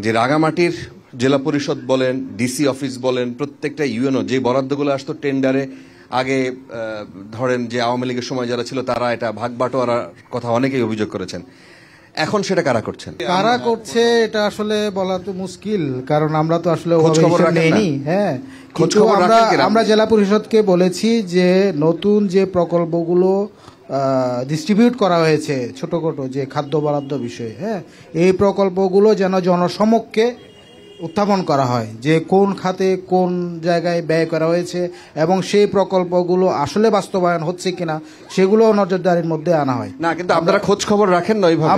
যে রাঙামাটির জেলা পরিষদ বলেন, ডিসি অফিস বলেন, প্রত্যেকটা ইউএনও যে বরাদ্দগুলো আসতো টেন্ডারে, আগে ধরেন যে আওয়ামী লীগের সময় যারা ছিল তারা এটা ভাগ বাটোয়ারার কথা অনেকেই অভিযোগ করেছেন, এখন সেটা কারা করছেন? কারা করছে এটা আসলে বলা তো মুশকিল, কারণ আমরা তো আসলে নেইনি। হ্যাঁ, কিন্তু আমরা জেলা পরিষদকে বলেছি যে নতুন যে প্রকল্পগুলো ডিস্ট্রিবিউট করা হয়েছে, ছোটখাটো যে খাদ্য বরাদ্দ বিষয়ে, হ্যাঁ, এই প্রকল্পগুলো যেন জনসমক্ষে উত্থাপন করা হয় যে কোন খাতে কোন জায়গায় ব্যয় করা হয়েছে এবং সেই প্রকল্পগুলো আসলে বাস্তবায়ন হচ্ছে কিনা সেগুলো নজরদারির মধ্যে আনা হয়। না, কিন্তু আপনারা খোঁজ খবর রাখেন না ওইভাবে?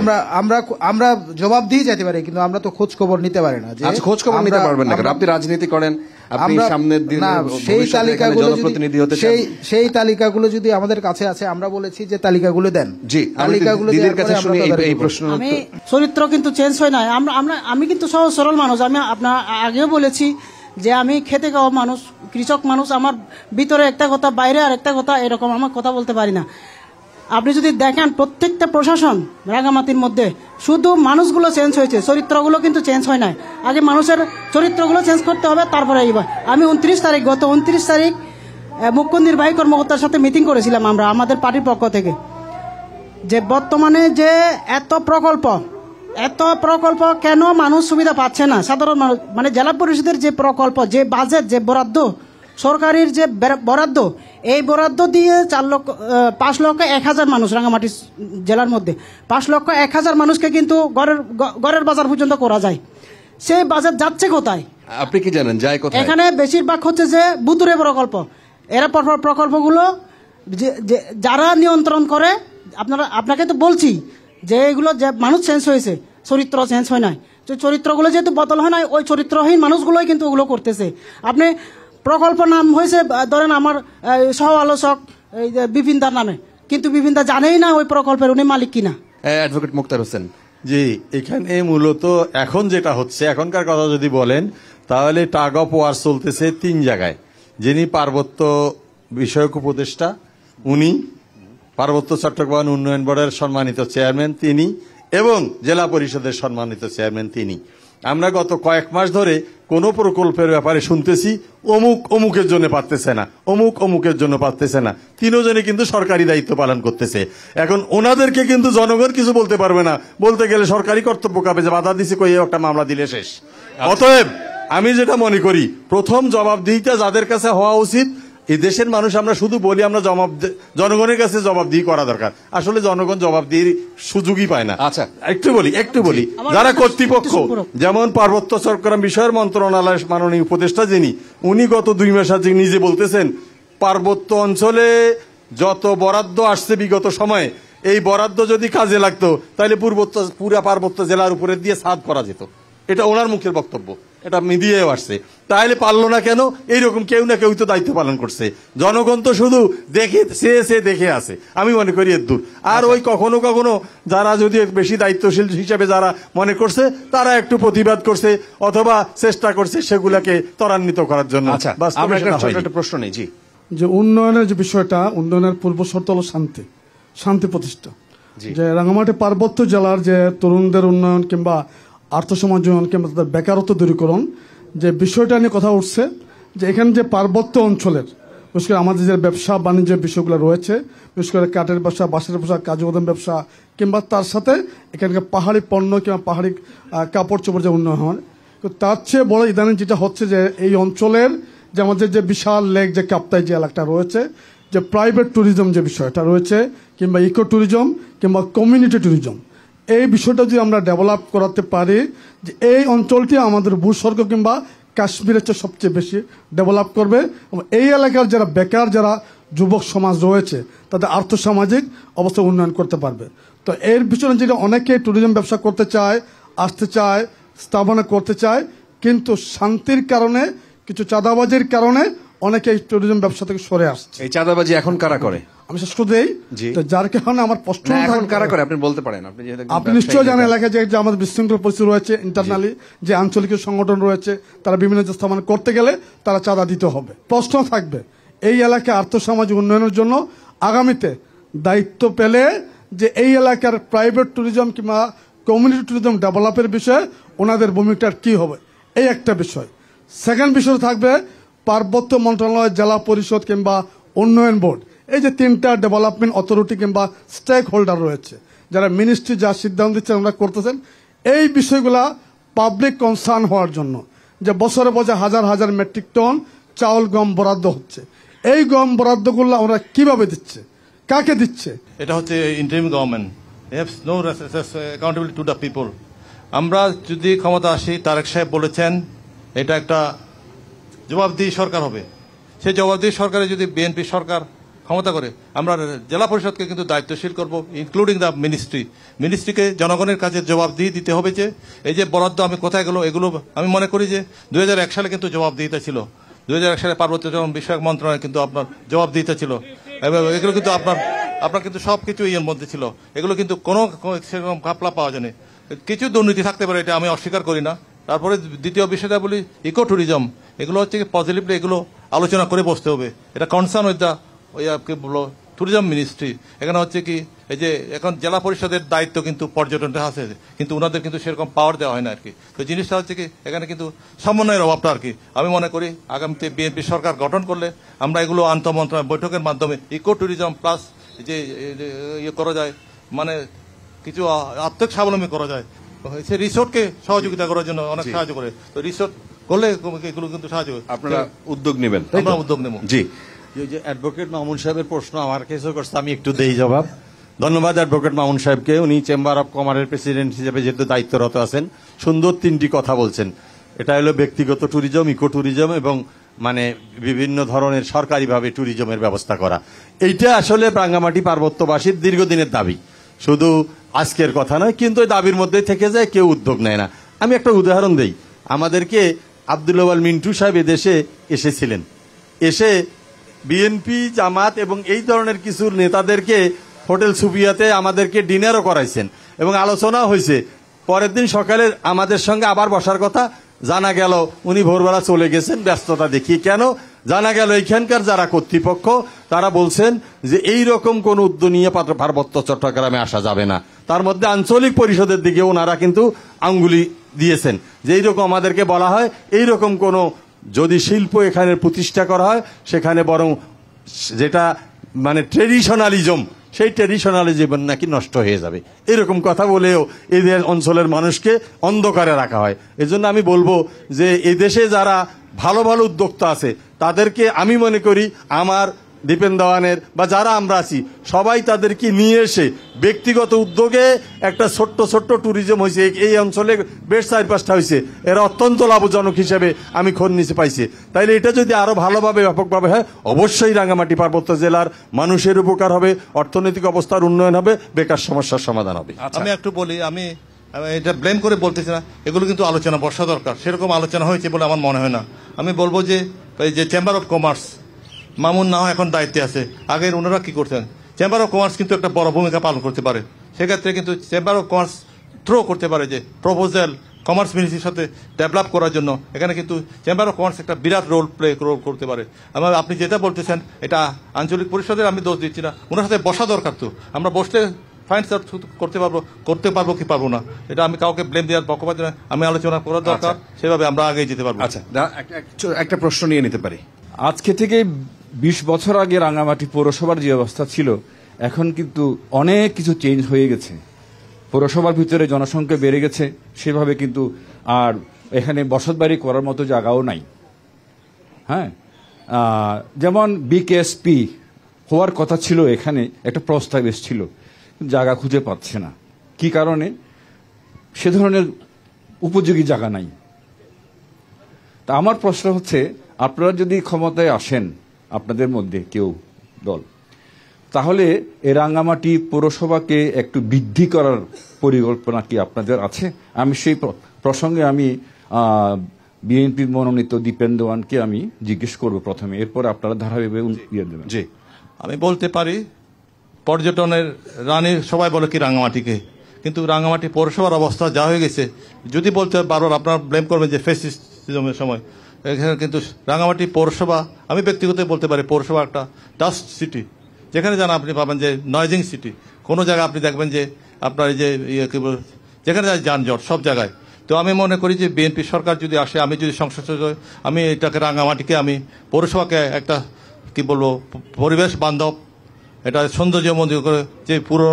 আমরা জবাব দিয়ে যেতে পারি, কিন্তু আমরা তো খোঁজ খবর নিতে পারি না। আচ্ছা, খোঁজ খবর নিতে পারবেন না, আপনি রাজনীতি করেন, আপনি সামনের দিন সেই তালিকাগুলো জনপ্রতিনিধি হতে চান, সেই তালিকাগুলো যদি আমাদের কাছে আছে, আমরা বলেছি যে তালিকাগুলো দেন। জি, তালিকাগুলো দিদির কাছে শুনি এই প্রশ্ন। আমি চরিত্র কিন্তু চেঞ্জ হয় না, আমি কিন্তু সহজ সরল মানুষ। আমি আপনার আগেও বলেছি যে আমি খেতে খাওয়া মানুষ, কৃষক মানুষ, আমার ভিতরে একটা কথা বাইরে আর একটা কথা, এরকম আমার কথা বলতে পারি না। আপনি যদি দেখেন প্রত্যেকটা প্রশাসন রাঙামাটির মধ্যে শুধু মানুষগুলো চেঞ্জ হয়েছে, চরিত্রগুলো কিন্তু চেঞ্জ হয় না। আগে মানুষের চরিত্রগুলো চেঞ্জ করতে হবে, তারপরে এইবার আমি গত 29 তারিখ মুখ্য নির্বাহী কর্মকর্তার সাথে মিটিং করেছিলাম আমরা আমাদের পার্টির পক্ষ থেকে। যে বর্তমানে যে এত প্রকল্প কেন মানুষ সুবিধা পাচ্ছে না, সাধারণ মানুষ, মানে জেলা পরিষদের যে প্রকল্প, যে বাজেট, যে বরাদ্দ, সরকারের যে বরাদ্দ, এই বরাদ্দ দিয়ে 5,01,000 মানুষ রাঙ্গামাটি জেলার মধ্যে 5,01,000 মানুষকে কিন্তু ঘরের বাজার পর্যন্ত করা যায়। সেই বাজার যাচ্ছে কোথায় আপনি কি জানেন যায় কোথায়? এখানে বেশিরভাগ হচ্ছে যে বুতুরে প্রকল্প। এরা প্রকল্পগুলো যারা নিয়ন্ত্রণ করে, আপনাকে তো বলছি যে এগুলো যে মানুষ চেঞ্জ হয়েছে, চরিত্র চেঞ্জ হয় নাই, চরিত্রগুলো যেহেতু বদল হয় নাই, ওই চরিত্রহীন মানুষগুলোই কিন্তু ওগুলো করতেছে। আপনি প্রকল্প নাম হয়েছে ধরেন আমার সহ আলোচক বিপিন দার নামে, কিন্তু বিপিন দা জানেই না ওই প্রকল্পের উনি মালিক কিনা। অ্যাডভোকেট মুক্তার হোসেন। জি, এখানে মূলত এখন যেটা হচ্ছে, এখনকার কথা যদি বলেন তাহলে টাগ অফ ওয়ার চলতেছে 3 জায়গায়। যিনি পার্বত্য বিষয়ক উপদেষ্টা উনি, পার্বত্য চট্টগ্রাম উন্নয়ন বোর্ডের সম্মানিত চেয়ারম্যান তিনি, এবং জেলা পরিষদের সম্মানিত চেয়ারম্যান তিনি। আমরা গত কয়েক মাস ধরে কোন প্রকল্পের ব্যাপারে শুনতেছি অমুকের জন্য পারতেছে না, অমুকের জন্য পারতেছে না। 3 জনে কিন্তু সরকারি দায়িত্ব পালন করতেছে। এখন ওনাদেরকে কিন্তু জনগণ কিছু বলতে পারবে না, বলতে গেলে সরকারি কর্তব্য কাপে যে বাধা দিছে কই একটা মামলা দিলে শেষ। অতএব আমি যেটা মনে করি, প্রথম জবাবদিহিতা যাদের কাছে হওয়া উচিত, এই দেশের মানুষ আমরা শুধু বলি আমরা জনগণের কাছে জবাবদিহি করা দরকার, আসলে জনগণ জবাবদিহির সুযোগই পায় না। আচ্ছা, একটু বলি যারা কর্তৃপক্ষ, যেমন পার্বত্য চট্টগ্রাম বিষয়ের মন্ত্রণালয়ের মাননীয় উপদেষ্টা যিনি, উনি গত 2 মাস আগে নিজে বলতেছেন পার্বত্য অঞ্চলে যত বরাদ্দ আসছে বিগত সময়ে, এই বরাদ্দ যদি কাজে লাগতো তাহলে পুরা পার্বত্য জেলার উপরে দিয়ে ছাদ করা যেত। এটা ওনার মুখের বক্তব্য, এটা মিডিয়ায় আসছে। তাহলে পারলো না কেন? এইরকম কেউ না কেউ তো দায়িত্ব পালন করছে, জনগণ তো শুধু দেখে আছে। আমি মনে করি এর দূর। আর ওই কখনো কখনো যারা যদি বেশি দায়িত্বশীল হিসেবে যারা মনে করছে, তারা একটু প্রতিবাদ করছে অথবা চেষ্টা করছে সেগুলাকে ত্বরান্বিত করার জন্য। আচ্ছা, আমরা একটা প্রশ্ন নেই। জি, যে উন্নয়নের যে বিষয়টা, উন্নয়নের পূর্ব শর্ত হলো শান্তি প্রতিষ্ঠা। যে রাঙ্গামাটি পার্বত্য জেলার যে তরুণদের উন্নয়ন কিংবা আর্থসামাজিক কিংবা তাদের বেকারত্ব দূরীকরণ যে বিষয়টা নিয়ে কথা উঠছে, যে এখানে যে পার্বত্য অঞ্চলের বিশেষ করে আমাদের যে ব্যবসা বাণিজ্যের বিষয়গুলো রয়েছে, বিশেষ করে কাঠের ব্যবসা, বাঁশের ব্যবসা, কাজু বাদাম ব্যবসা, কিংবা তার সাথে এখানকার পাহাড়ি পণ্য কিংবা পাহাড়ি কাপড় চোপড় যে উন্নয়ন হয়, তার চেয়ে বড় ইদানিং যেটা হচ্ছে যে এই অঞ্চলের যে আমাদের যে বিশাল লেক যে কাপ্তাই যে এলাকাটা রয়েছে, যে প্রাইভেট ট্যুরিজম যে বিষয়টা রয়েছে, কিংবা ইকো ট্যুরিজম কিংবা কমিউনিটি ট্যুরিজম, এই বিষয়টা যদি আমরা ডেভেলপ করাতে পারি, যে এই অঞ্চলটি আমাদের ভূস্বর্গ কিংবা কাশ্মীরের চেয়ে সবচেয়ে বেশি ডেভেলপ করবে, এবং এই এলাকার যারা বেকার যারা যুবক সমাজ রয়েছে তাদের আর্থসামাজিক অবস্থা উন্নয়ন করতে পারবে। তো এর পিছনে যেটা অনেকে ট্যুরিজম ব্যবসা করতে চায়, আসতে চায়, স্থাপনা করতে চায়, কিন্তু শান্তির কারণে, কিছু চাঁদাবাজির কারণে অনেকে এই ট্যুরিজম ব্যবসা থেকে সরে আসছে। এই চাঁদাবাজি এখন কারা করে? আমি শেষ করে দেই, যার কারণে আমার প্রশ্ন কারা করে আপনি বলতে পারেন? আপনি নিশ্চয়ই জানেন এলাকায় যে আমাদের বিশৃঙ্খল পরিস্থিতি রয়েছে, ইন্টারনালি যে আঞ্চলিক সংগঠন রয়েছে, তারা বিভিন্ন স্থাপনা করতে গেলে তারা চাঁদা দিতে হবে। প্রশ্ন থাকবে এই এলাকায় আর্থসামাজিক উন্নয়নের জন্য আগামীতে দায়িত্ব পেলে যে এই এলাকার প্রাইভেট ট্যুরিজম কিংবা কমিউনিটি ট্যুরিজম ডেভেলপের বিষয়ে ওনাদের ভূমিকার কি হবে, এই একটা বিষয়। সেকেন্ড বিষয় থাকবে পার্বত্য মন্ত্রণালয়, জেলা পরিষদ কিংবা উন্নয়ন বোর্ড, এই যে 3টা ডেভেলপমেন্ট অথরিটি কিংবা স্টেক হোল্ডার রয়েছে, যারা মিনিস্ট্রি যা সিদ্ধান্ত দিচ্ছেন ওনারা করতেছেন, এই বিষয়গুলা পাবলিক কনসার্ন হওয়ার জন্য, যে বছরে বছরে হাজার হাজার মেট্রিক টন চাউল গম বরাদ্দ হচ্ছে, এই গম বরাদ্দগুলো ওরা কিভাবে দিচ্ছে, কাকে দিচ্ছে? এটা হচ্ছে interim government, no accountability to the people. আমরা যদি ক্ষমতা আসি, তারেক সাহেব বলেছেন এটা একটা জবাবদিহি সরকার হবে। সেই জবাবদিহি সরকারে যদি বিএনপি সরকার ক্ষমতা করে, আমরা জেলা পরিষদকে কিন্তু দায়িত্বশীল করব, ইনক্লুডিং দ্য মিনিস্ট্রিকে জনগণের কাছে জবাবদিহি দিতে হবে যে এই যে বরাদ্দ আমি কোথায় গেল, এগুলো আমি মনে করি যে 2001 সালে কিন্তু জবাবদিহিতা ছিল। 2001 সালে পার্বত্য বিষয়ক মন্ত্রণালয় কিন্তু আপনার জবাবদিহিতা ছিল, এগুলো কিন্তু আপনার কিন্তু সবকিছু এর মধ্যে ছিল। এগুলো কিন্তু কোনো সেরকম ঘাপলা পাওয়া যায়নি। কিছু দুর্নীতি থাকতে পারে, এটা আমি অস্বীকার করি না। তারপরে দ্বিতীয় বিষয়টা বলি, ইকো ট্যুরিজম, এগুলো হচ্ছে কি পজিটিভলি এগুলো আলোচনা করে বসতে হবে। এটা concern with the tourism ministry. এখানে হচ্ছে কি এই যে এখন জেলা পরিষদের দায়িত্ব কিন্তু পর্যটনটা আছে, কিন্তু ওনাদের কিন্তু সেরকম পাওয়ার দেওয়া হয় না আর কি। তো জিনিসটা হচ্ছে কি এখানে কিন্তু সমন্বয়ের অভাবটা আর কি। আমি মনে করি আগামীতে বিএনপি সরকার গঠন করলে আমরা এগুলো আন্তঃমন্ত্রণালয় বৈঠকের মাধ্যমে ইকো ট্যুরিজম প্লাস যে ইয়ে করা যায়, মানে কিছু আর্থিক স্বাবলম্বী করা যায়। সে রিসোর্টকে সহযোগিতা করার জন্য অনেক সাহায্য করে, তো রিসোর্ট করলে এগুলো কিন্তু সাহায্য করে। আপনারা উদ্যোগ নেবেন, আমরা উদ্যোগ নেব। জি। যে অ্যাডভোকেট মামুন সাহেবের প্রশ্ন আমার কাছে করছে, আমি একটু দেই জবাব। ধন্যবাদ অ্যাডভোকেট মামুন সাহেবকে। উনি চেম্বার অফ কমার্সের প্রেসিডেন্ট হিসেবে যেহেতু দায়িত্বরত আছেন, সুন্দর 3টি কথা বলছেন। এটা হলো ব্যক্তিগত ট্যুরিজম, ইকো ট্যুরিজম এবং মানে বিভিন্ন ধরনের সরকারিভাবে ট্যুরিজমের ব্যবস্থা করা। এইটা আসলে রাঙ্গামাটি পার্বত্যবাসীর দীর্ঘদিনের দাবি, শুধু আজকের কথা নয়, কিন্তু ওই দাবির মধ্যে থেকে যায়, কেউ উদ্যোগ নেয় না। আমি একটা উদাহরণ দেই। আমাদেরকে আব্দুল আওয়াল মিন্টু সাহেব এদেশে এসেছিলেন, এসে বিএনপি, জামাত এবং এই ধরনের কিছু নেতাদেরকে হোটেল সুফিয়াতে আমাদেরকে ডিনারও করাইছেন এবং আলোচনা হয়েছে। পরের দিন সকালে আমাদের সঙ্গে আবার বসার কথা, জানা গেল উনি ভোরবেলা চলে গেছেন ব্যস্ততা দেখিয়ে। কেন? জানা গেল এইখানকার যারা কর্তৃপক্ষ তারা বলছেন যে এই রকম কোন উদ্যোগ নিয়ে পার্বত্য চট্টগ্রামে আসা যাবে না। তার মধ্যে আঞ্চলিক পরিষদের দিকে ওনারা কিন্তু আঙ্গুলি দিয়েছেন যে এইরকম আমাদেরকে বলা হয়, এইরকম কোন যদি শিল্প এখানে প্রতিষ্ঠা করা হয় সেখানে বরং যেটা মানে ট্রেডিশনালিজম, সেই ট্রেডিশনালিজম নাকি নষ্ট হয়ে যাবে, এরকম কথা বলেও এই অঞ্চলের মানুষকে অন্ধকারে রাখা হয়। এজন্য আমি বলবো যে এই দেশে যারা ভালো ভালো উদ্যোক্তা আছে তাদেরকে আমি মনে করি আমার দীপেন দেওয়ানের বা যারা আমরা আছি সবাই তাদেরকে নিয়ে এসে ব্যক্তিগত উদ্যোগে একটা ছোট্ট ছোট্ট ট্যুরিজম হয়েছে এই অঞ্চলে, বেশ 4-5টা হয়েছে, এরা অত্যন্ত লাভজনক হিসেবে আমি খোঁজ নিতে পাইছি। তাইলে এটা যদি আরো ভালোভাবে ব্যাপকভাবে হয়, অবশ্যই রাঙ্গামাটি পার্বত্য জেলার মানুষের উপকার হবে, অর্থনৈতিক অবস্থার উন্নয়ন হবে, বেকার সমস্যার সমাধান হবে। আমি একটু বলি, আমি এটা ব্লেম করে বলতেছি না, এগুলো কিন্তু আলোচনা বসা দরকার। সেরকম আলোচনা হয়েছে বলে আমার মনে হয় না। আমি বলবো যে এই যে চেম্বার অফ কমার্স, মামুন না হয় এখন দায়িত্বে আছে, আগের ওনারা কি করতেন, চেম্বার অফ কমার্স কিন্তু একটা বড় ভূমিকা পালন করতে পারে। সেক্ষেত্রে কিন্তু চেম্বার অফ কমার্স থ্রো করতে পারে যে প্রপোজাল কমার্স মিনিস্ট্রির সাথে ডেভেলপ করার জন্য। এখানে কিন্তু চেম্বার অফ কমার্স একটা বিরাট রোল করতে পারে। আপনি যেটা বলতেছেন এটা আঞ্চলিক পরিষদের আমি দোষ দিচ্ছি না, ওনার সাথে বসা দরকার। তো আমরা বসলে ফাইন্ড আউট করতে পারবো কি পারবো না, এটা আমি কাউকে ব্লেম দেওয়ার পক্ষপাত নয়, আমি আলোচনা করার দরকার, সেভাবে আমরা আগে যেতে পারবো। আচ্ছা, একটা প্রশ্ন নিয়ে নিতে পারি। আজকে থেকে 20 বছর আগে রাঙ্গামাটি পৌরসভার যে অবস্থা ছিল, এখন কিন্তু অনেক কিছু চেঞ্জ হয়ে গেছে। পৌরসভার ভিতরে জনসংখ্যা বেড়ে গেছে, সেভাবে কিন্তু আর এখানে বসতবাড়ি করার মতো জায়গাও নাই। হ্যাঁ, যেমন বিকেএসপি হওয়ার কথা ছিল, এখানে একটা প্রস্তাব এসেছিল, জায়গা খুঁজে পাচ্ছে না। কি কারণে? সে ধরনের উপযোগী জায়গা নাই। তা আমার প্রশ্ন হচ্ছে, আপনারা যদি ক্ষমতায় আসেন, আপনাদের মধ্যে কেউ দল, তাহলে এ রাঙ্গামাটি পৌরসভাকে একটু বৃদ্ধি করার পরিকল্পনা কি আপনাদের আছে? আমি সেই প্রসঙ্গে আমি বিএনপির মনোনীত দীপেন দেওয়ানকে আমি জিজ্ঞেস করব প্রথমে, এরপর আপনারা ধারাবাহিকভাবে ইয়ে দেবেন। জি, আমি বলতে পারি পর্যটনের রানী সবাই বলে কি রাঙ্গামাটিকে, কিন্তু রাঙ্গামাটি পৌরসভার অবস্থা যা হয়ে গেছে, যদি বলতে বারবার আপনারা ব্লেম করবেন যে ফেসিজমের সময়, এখানে কিন্তু রাঙ্গামাটি পৌরসভা, আমি ব্যক্তিগত বলতে পারি পৌরসভা একটা ডাস্ট সিটি, যেখানে যান আপনি পাবেন যে নয়েজিং সিটি। কোনো জায়গায় আপনি দেখবেন যে আপনার এই যে যেখানে যায় যানজট সব জায়গায়। তো আমি মনে করি যে বিএনপি সরকার যদি আসে, আমি যদি সংসদ, আমি এটাকে রাঙ্গামাটিকে আমি পৌরসভাকে একটা কি বলবো পরিবেশ বান্ধব, এটা সৌন্দর্যমণ্ডিত করে যে পুরো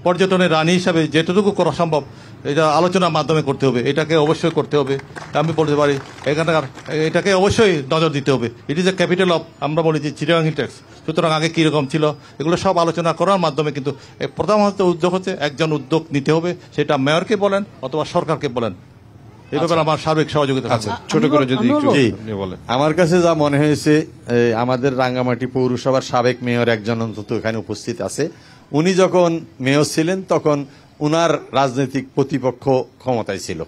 পর্যটনের রানী হিসাবে যেটুকু করা সম্ভব এটা আলোচনার মাধ্যমে করতে হবে, এটাকে অবশ্যই করতে হবে। আমি বলতে পারি এখানকার এটাকে অবশ্যই নজর দিতে হবে। It is a capital of, আমরা বলি যে চিটাগাং ট্যাক্স, সুতরাং আগে কীরকম ছিল এগুলো সব আলোচনা করার মাধ্যমে কিন্তু প্রথমত উদ্যোগ হচ্ছে একজন উদ্যোগ নিতে হবে, সেটা মেয়রকে বলেন অথবা সরকারকে বলেন, এই ব্যাপারে আমার সার্বিক সহযোগিতা। ছোট করে যদি বলেন। আমার কাছে যা মনে হয়েছে, আমাদের রাঙ্গামাটি পৌরসভার সাবেক মেয়র একজন অন্তত এখানে উপস্থিত আছে। উনি যখন মেয়র ছিলেন তখন উনার রাজনৈতিক প্রতিপক্ষ ক্ষমতায় ছিল,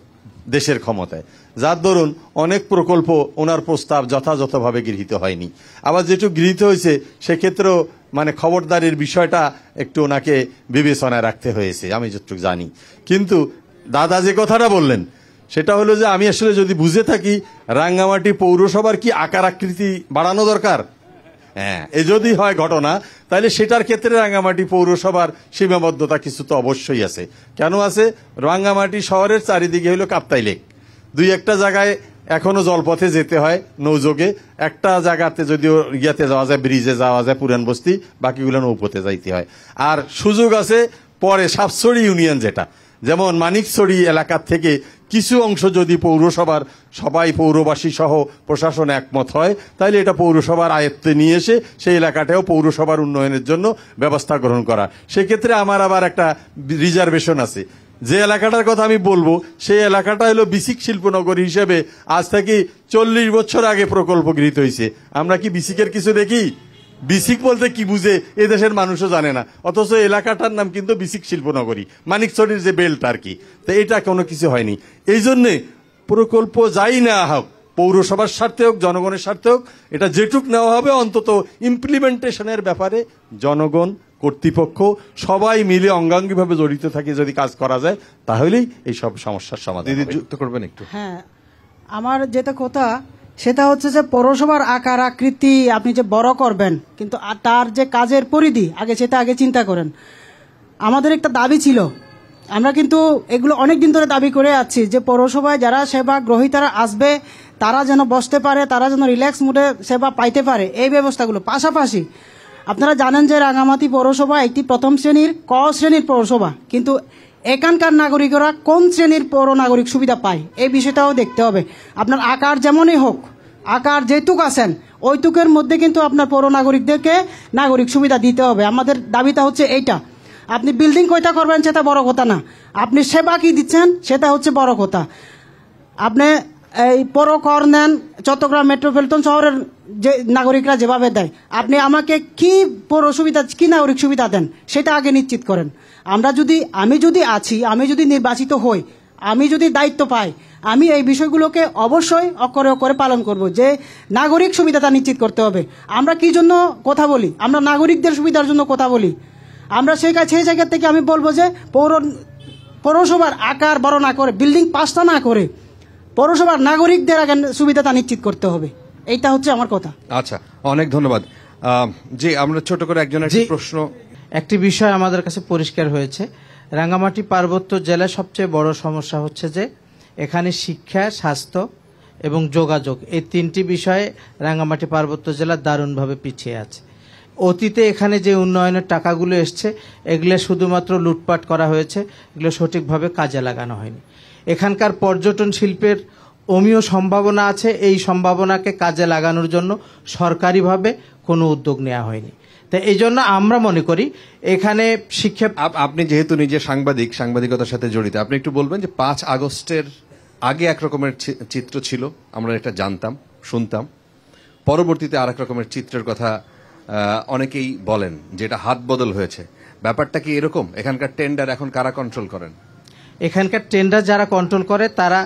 দেশের ক্ষমতায়, যার দরুন অনেক প্রকল্প ওনার প্রস্তাব যথাযথভাবে গৃহীত হয়নি। আবার যেটুকু গৃহীত হয়েছে সেক্ষেত্রেও মানে খবরদারির বিষয়টা একটু ওনাকে বিবেচনায় রাখতে হয়েছে, আমি যতটুকু জানি। কিন্তু দাদা যে কথাটা বললেন সেটা হলো যে আমি আসলে যদি বুঝে থাকি রাঙ্গামাটি পৌরসভার কি আকার আকৃতি বাড়ানো দরকার, হ্যাঁ, এ যদি হয় ঘটনা, তাহলে সেটার ক্ষেত্রে রাঙ্গামাটি পৌরসভার সীমাবদ্ধতা কিছু তো অবশ্যই আছে। কেন আছে? রাঙ্গামাটি শহরের চারিদিকে হলো কাপ্তাই লেক, 2-1টা জায়গায় এখনো জলপথে যেতে হয় নৌযোগে, একটা জায়গাতে যদিও ইয়াতে যাওয়া যায়, ব্রিজে যাওয়া যায় পুরান বস্তি, বাকিগুলো নৌপথে যাইতে হয়। আর সুযোগ আছে পরে সাপছড়ি ইউনিয়ন যেটা, যেমন মানিকছড়ি এলাকার থেকে কিছু অংশ যদি পৌরসভার সবাই পৌরবাসী সহ প্রশাসন একমত হয়, তাহলে এটা পৌরসভার আয়ত্তে নিয়ে এসে সেই এলাকাটাও পৌরসভার উন্নয়নের জন্য ব্যবস্থা গ্রহণ করা। সেক্ষেত্রে আমার আবার একটা রিজার্ভেশন আছে। যে এলাকাটার কথা আমি বলবো সেই এলাকাটা হলো বিসিক শিল্পনগরী হিসেবে আজ থেকে 40 বছর আগে প্রকল্প গৃহীত হয়েছে। আমরা কি বিসিকের কিছু দেখি? বিসিক বলতে কি বুঝে এদেশের মানুষও জানে না, অথচ এলাকাটার নাম কিন্তু বিসিক শিল্পনগরী, মানিকছড়ির যে বেল্ট আর কি। তো এটা কোনো কিছু হয়নি। এই জন্যে প্রকল্প যাই না হোক, পৌরসভার স্বার্থে হোক জনগণের স্বার্থে হোক, এটা যেটুক নেওয়া হবে অন্তত ইমপ্লিমেন্টেশনের ব্যাপারে জনগণ কর্তৃপক্ষ সবাই মিলে অঙ্গাঙ্গিভাবে জড়িত থাকে যদি কাজ করা যায়, তাহলেই এই সব সমস্যার সমাধান হবে। যুক্ত করবেন একটু? হ্যাঁ, আমার যেটা কথা সেটা হচ্ছে যে পৌরসভার আকার আকৃতি আপনি যে বড় করবেন, কিন্তু তার যে কাজের পরিধি সেটা আগে চিন্তা করেন। আমাদের একটা দাবি ছিল, আমরা কিন্তু এগুলো অনেক দিন ধরে দাবি করে আছি যে পৌরসভায় যারা সেবা গ্রহীতারা আসবে তারা যেন বসতে পারে, তারা যেন রিল্যাক্স মুডে সেবা পাইতে পারে, এই ব্যবস্থাগুলো। পাশাপাশি আপনারা জানেন যে রাঙামাটি পৌরসভা একটি প্রথম শ্রেণীর ক শ্রেণীর পৌরসভা, কিন্তু এখানকার নাগরিকরা কোন শ্রেণীর পৌর নাগরিক সুবিধা পায় এই বিষয়টাও দেখতে হবে। আপনার আকার যেমনই হোক, আকার যেটুক আছেন ওইটুকের মধ্যে কিন্তু আপনার পৌর নাগরিকদেরকে নাগরিক সুবিধা দিতে হবে। আমাদের দাবিটা হচ্ছে এইটা। আপনি বিল্ডিং কয়টা করবেন সেটা বড় কথা না, আপনি সেবা কি দিচ্ছেন সেটা হচ্ছে বড় কথা। আপনি এই পৌর কর নেন, চট্টগ্রাম মেট্রোপলিটন শহরের যে নাগরিকরা যেভাবে দেয়, আপনি আমাকে কি পৌর সুবিধা, কি নাগরিক সুবিধা দেন সেটা আগে নিশ্চিত করেন। আমি যদি নির্বাচিত হই, আমি যদি দায়িত্ব পাই, আমি এই বিষয়গুলোকে অবশ্যই অক্ষরে অক্ষরে পালন করব, যে নাগরিক সুবিধাটা নিশ্চিত করতে হবে। আমরা কি জন্য কথা বলি? আমরা নাগরিকদের সুবিধার জন্য কথা বলি। আমরা সেই জায়গা থেকে আমি বলবো যে পৌরসভার আকার বড় না করে, বিল্ডিং 5টা না করে পৌরসভার নাগরিকদের আগে সুবিধাটা নিশ্চিত করতে হবে। এইটা হচ্ছে আমার কথা। আচ্ছা, অনেক ধন্যবাদ। জি, আমরা ছোট করে একজনের প্রশ্ন। একটি বিষয় আমাদের কাছে পরিষ্কার হয়েছে, রাঙ্গামাটি পার্বত্য জেলার সবচেয়ে বড় সমস্যা হচ্ছে যে এখানে শিক্ষা, স্বাস্থ্য এবং যোগাযোগ, এই 3টি বিষয়ে রাঙ্গামাটি পার্বত্য জেলা দারুণভাবে পিছিয়ে আছে। অতীতে এখানে যে উন্নয়নের টাকাগুলো এসছে এগুলো শুধুমাত্র লুটপাট করা হয়েছে, এগুলো সঠিকভাবে কাজে লাগানো হয়নি। এখানকার পর্যটন শিল্পের অমীয় সম্ভাবনা আছে, এই সম্ভাবনাকে কাজে লাগানোর জন্য সরকারিভাবে কোনো উদ্যোগ নেওয়া হয়নি। তো এই জন্য আমরা মনে করি এখানে শিক্ষা। আপনি যেহেতু নিজে সাংবাদিকতার সাথে জড়িত, আপনি একটু বলবেন যে 5 আগস্টের আগে এক রকমের চিত্র ছিল, আমরা এটা জানতাম, শুনতাম, পরবর্তীতে আরেক রকমের চিত্রের কথা অনেকেই বলেন, যেটা হাত বদল হয়েছে। ব্যাপারটা কি এরকম? এখানকার টেন্ডার এখন কারা কন্ট্রোল করেন? এখানকার টেন্ডার যারা কন্ট্রোল করে তারা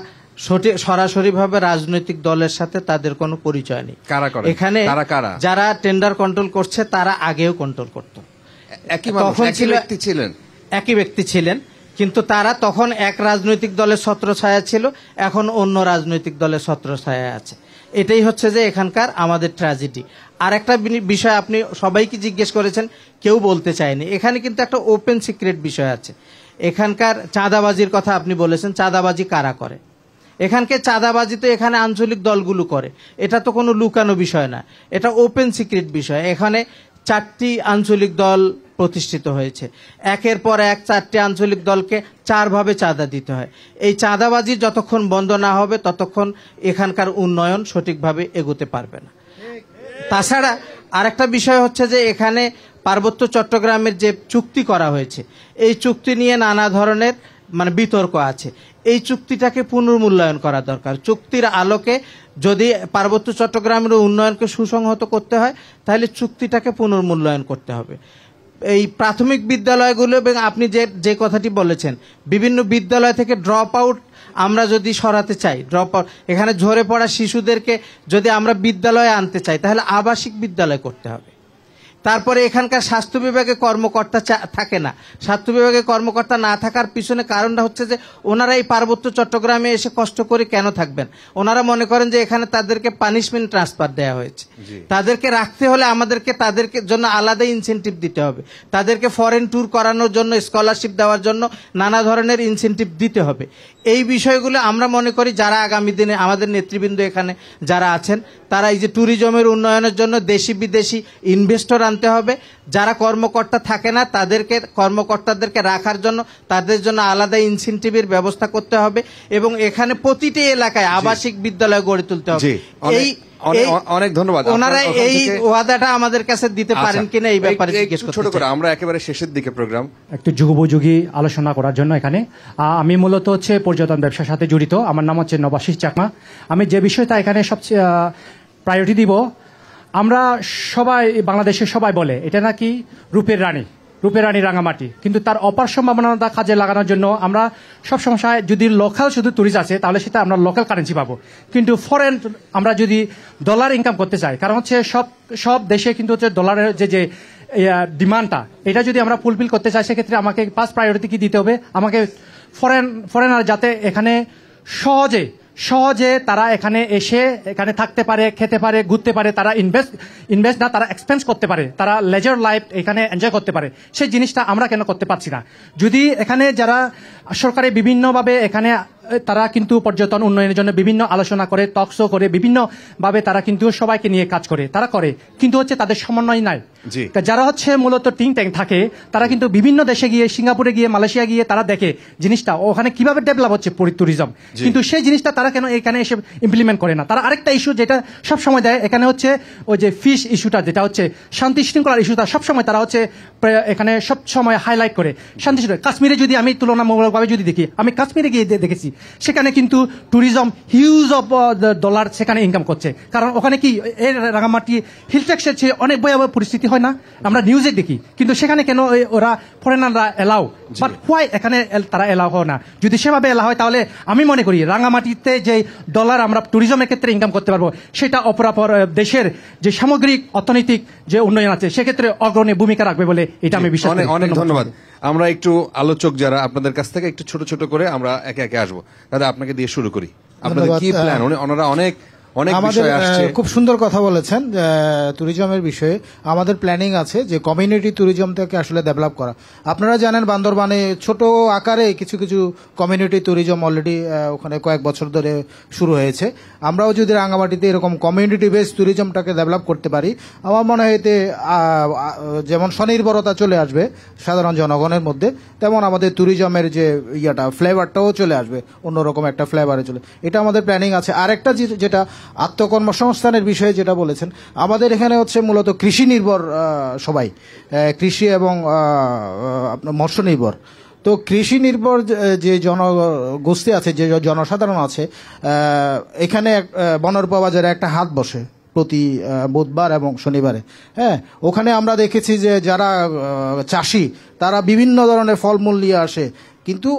সরাসরিভাবে রাজনৈতিক দলের সাথে তাদের কোনো পরিচয় নেই। কারা করে? এখানে যারা টেন্ডার কন্ট্রোল করছে তারা আগেও কন্ট্রোল করত, একই ব্যক্তি ছিলেন, কিন্তু তারা তখন এক রাজনৈতিক দলের ছত্রছায়া ছিল, এখন অন্য রাজনৈতিক দলের ছত্রছায়া আছে। এটাই হচ্ছে যে এখানকার আমাদের ট্র্যাজেডি। আর একটা বিষয় আপনি সবাইকে জিজ্ঞেস করেছেন, কেউ বলতে চায়নি। এখানে কিন্তু একটা ওপেন সিক্রেট বিষয় আছে। এখানকার চাঁদাবাজির কথা আপনি বলেছেন, চাঁদাবাজি কারা করে? এখানকার চাঁদাবাজি তো এখানে আঞ্চলিক দলগুলো করে, এটা তো কোনো লুকানো বিষয় না, এটা ওপেন সিক্রেট বিষয়। এখানে 4টি আঞ্চলিক দল প্রতিষ্ঠিত হয়েছে, একের পর এক 4টি আঞ্চলিক দলকে 4 ভাবে চাঁদা দিতে হয়। এই চাঁদাবাজি যতক্ষণ বন্ধ না হবে ততক্ষণ এখানকার উন্নয়ন সঠিকভাবে এগোতে পারবে না। তাছাড়া আরেকটা বিষয় হচ্ছে যে এখানে পার্বত্য চট্টগ্রামের যে চুক্তি করা হয়েছে, এই চুক্তি নিয়ে নানা ধরনের বিতর্ক আছে। এই চুক্তিটাকে পুনর্মূল্যায়ন করা দরকার। চুক্তির আলোকে যদি পার্বত্য চট্টগ্রামের উন্নয়নকে সুসংহত করতে হয় তাহলে চুক্তিটাকে পুনর্মূল্যায়ন করতে হবে। এই প্রাথমিক বিদ্যালয়গুলো, এবং আপনি যে কথাটি বলেছেন, বিভিন্ন বিদ্যালয় থেকে ড্রপ আউট আমরা যদি সরাতে চাই, ড্রপ আউট এখানে ঝরে পড়া শিশুদেরকে যদি আমরা বিদ্যালয়ে আনতে চাই তাহলে আবাসিক বিদ্যালয় করতে হবে। তারপরে এখানকার স্বাস্থ্য বিভাগে কর্মকর্তা থাকে না। স্বাস্থ্য বিভাগে কর্মকর্তা না থাকার পিছনে কারণটা হচ্ছে যে ওনারা এই পার্বত্য চট্টগ্রামে এসে কষ্ট করে কেন থাকবেন? ওনারা মনে করেন যে এখানে তাদেরকে পানিশমেন্ট ট্রান্সফার দেওয়া হয়েছে। তাদেরকে রাখতে হলে আমাদেরকে তাদেরকে জন্য আলাদা ইনসেনটিভ দিতে হবে, তাদেরকে ফরেন ট্যুর করানোর জন্য, স্কলারশিপ দেওয়ার জন্য নানা ধরনের ইনসেনটিভ দিতে হবে। এই বিষয়গুলো আমরা মনে করি যারা আগামী দিনে আমাদের নেতৃবৃন্দ এখানে যারা আছেন তারা এই যে ট্যুরিজমের উন্নয়নের জন্য দেশি বিদেশি ইনভেস্টর আনতে হবে। যারা কর্মকর্তা থাকে না তাদেরকে কর্মকর্তাদেরকে রাখার জন্য তাদের জন্য আলাদা ইনসেনটিভের ব্যবস্থা করতে হবে এবং এখানে প্রতিটি এলাকায় আবাসিক বিদ্যালয় গড়ে তুলতে হবে। অনেক ধন্যবাদ। ওনারা এই ওয়াদাটা আমাদের কাছে দিতে পারেন কিনা এই ব্যাপারে জিজ্ঞেস করতে ছোট করে চাই। আমরা একেবারে শেষের দিকে প্রোগ্রাম একটু যুগোপযোগী আলোচনা করার জন্য এখানে আমি মূলত হচ্ছে পর্যটন ব্যবসার সাথে জড়িত। আমার নাম হচ্ছে নবাশিস চাকমা। আমি যে বিষয়টা এখানে সবচেয়ে প্রায়োরিটি দিব, আমরা সবাই বাংলাদেশের সবাই বলে এটা নাকি রূপের রানী রাঙামাটি, কিন্তু তার অপার সম্ভাবনাটা কাজে লাগানোর জন্য আমরা সবসময় যদি লোকাল শুধু ট্যুরিস্ট আছে তাহলে সেটা আমরা লোকাল কারেন্সি পাবো, কিন্তু ফরেন আমরা যদি ডলার ইনকাম করতে চাই, কারণ হচ্ছে সব দেশে কিন্তু হচ্ছে ডলারের যে ডিমান্ডটা এটা যদি আমরা ফুলফিল করতে চাই সেক্ষেত্রে আমাকে ফার্স্ট প্রায়োরিটি কি দিতে হবে, আমাকে ফরেনার যাতে এখানে সহজে তারা এখানে এসে এখানে থাকতে পারে, খেতে পারে, ঘুরতে পারে, তারা ইনভেস্ট না তারা এক্সপেন্স করতে পারে, তারা লেজার লাইফ এখানে এনজয় করতে পারে, সেই জিনিসটা আমরা কেন করতে পারছি না? যদি এখানে যারা সরকারি বিভিন্নভাবে এখানে তারা কিন্তু পর্যটন উন্নয়নের জন্য বিভিন্ন আলোচনা করে, টক শো করে, বিভিন্নভাবে তারা কিন্তু সবাইকে নিয়ে কাজ করে, তারা করে, কিন্তু হচ্ছে তাদের সমন্বয় নাই। যারা হচ্ছে মূলত টিং ট্যাং থাকে তারা কিন্তু বিভিন্ন দেশে গিয়ে, সিঙ্গাপুরে গিয়ে, মালয়েশিয়া গিয়ে তারা দেখে জিনিসটা ওখানে কিভাবে ডেভেলপ হচ্ছে ট্যুরিজম, কিন্তু সেই জিনিসটা তারা কেন এখানে এসে ইমপ্লিমেন্ট করে না? তারা আরেকটা ইস্যু যেটা সব সময় দেয় এখানে হচ্ছে ওই যে ফিশ ইস্যুটা, যেটা হচ্ছে শান্তি শৃঙ্খলার ইস্যুটা সবসময় তারা হচ্ছে এখানে সব সময় হাইলাইট করে। শান্তি শৃঙ্খলা কাশ্মীরে যদি আমি তুলনামূলকভাবে যদি দেখি, আমি কাশ্মীরে গিয়ে দেখেছি সেখানে কিন্তু ট্যুরিজম হিউজ অফ ডলার সেখানে ইনকাম করছে, কারণ ওখানে কি এই রাঙামাটি হিল ট্যাক্সের চেয়ে অনেক ভয়াবহ পরিস্থিতি হয় না, আমরা নিউজে দেখি, কিন্তু সেখানে কেন ওরা ফরেনাররা এলাও, বাট হোয়াই এখানে তারা এলাও হয় না? যদি সেভাবে এলা হয় তাহলে আমি মনে করি রাঙামাটিতে যে ডলার আমরা ট্যুরিজমের ক্ষেত্রে ইনকাম করতে পারবো সেটা অপরাপর দেশের যে সামগ্রিক অর্থনৈতিক যে উন্নয়ন আছে সেক্ষেত্রে অগ্রণী ভূমিকা রাখবে বলে এটা আমি বিশ্বাস করি। অনেক ধন্যবাদ। আমরা একটু আলোচক যারা আপনাদের কাছ থেকে একটু ছোট ছোট করে আমরা একে একে আসবো। দাদা আপনাকে দিয়ে শুরু করি, আপনাদের কি প্ল্যান? ওনারা অনেক বিষয় আসছে, খুব সুন্দর কথা বলেছেন ট্যুরিজমের বিষয়ে। আমাদের প্ল্যানিং আছে যে কমিউনিটি ট্যুরিজমটাকে আসলে ডেভেলপ করা। আপনারা জানেন বান্দরবানে ছোট আকারে কিছু কমিউনিটি ট্যুরিজম অলরেডি ওখানে কয়েক বছর ধরে শুরু হয়েছে। আমরাও যদি রাঙামাটিতে এরকম কমিউনিটি বেস ট্যুরিজমটাকে ডেভেলপ করতে পারি, আমার মনে হয় এতে যেমন স্বনির্ভরতা চলে আসবে সাধারণ জনগণের মধ্যে, তেমন আমাদের ট্যুরিজমের যে ফ্লেভারটাও চলে আসবে, অন্যরকম একটা ফ্লেভারে চলে। এটা আমাদের প্ল্যানিং আছে। আরেকটা যেটা আত্মকর্মসংস্থানের বিষয়ে যেটা বলেছেন, আমাদের এখানে হচ্ছে মূলত কৃষি নির্ভর সবাই, কৃষি এবং মৎস্য নির্ভর। তো কৃষি নির্ভর যে জনগোষ্ঠী আছে, যে জনসাধারণ আছে, এখানে বনরূপা বাজারে একটা হাট বসে প্রতি বুধবার এবং শনিবারে। হ্যাঁ, ওখানে আমরা দেখেছি যে যারা চাষি তারা বিভিন্ন ধরনের ফলমূল নিয়ে আসে, কিন্তু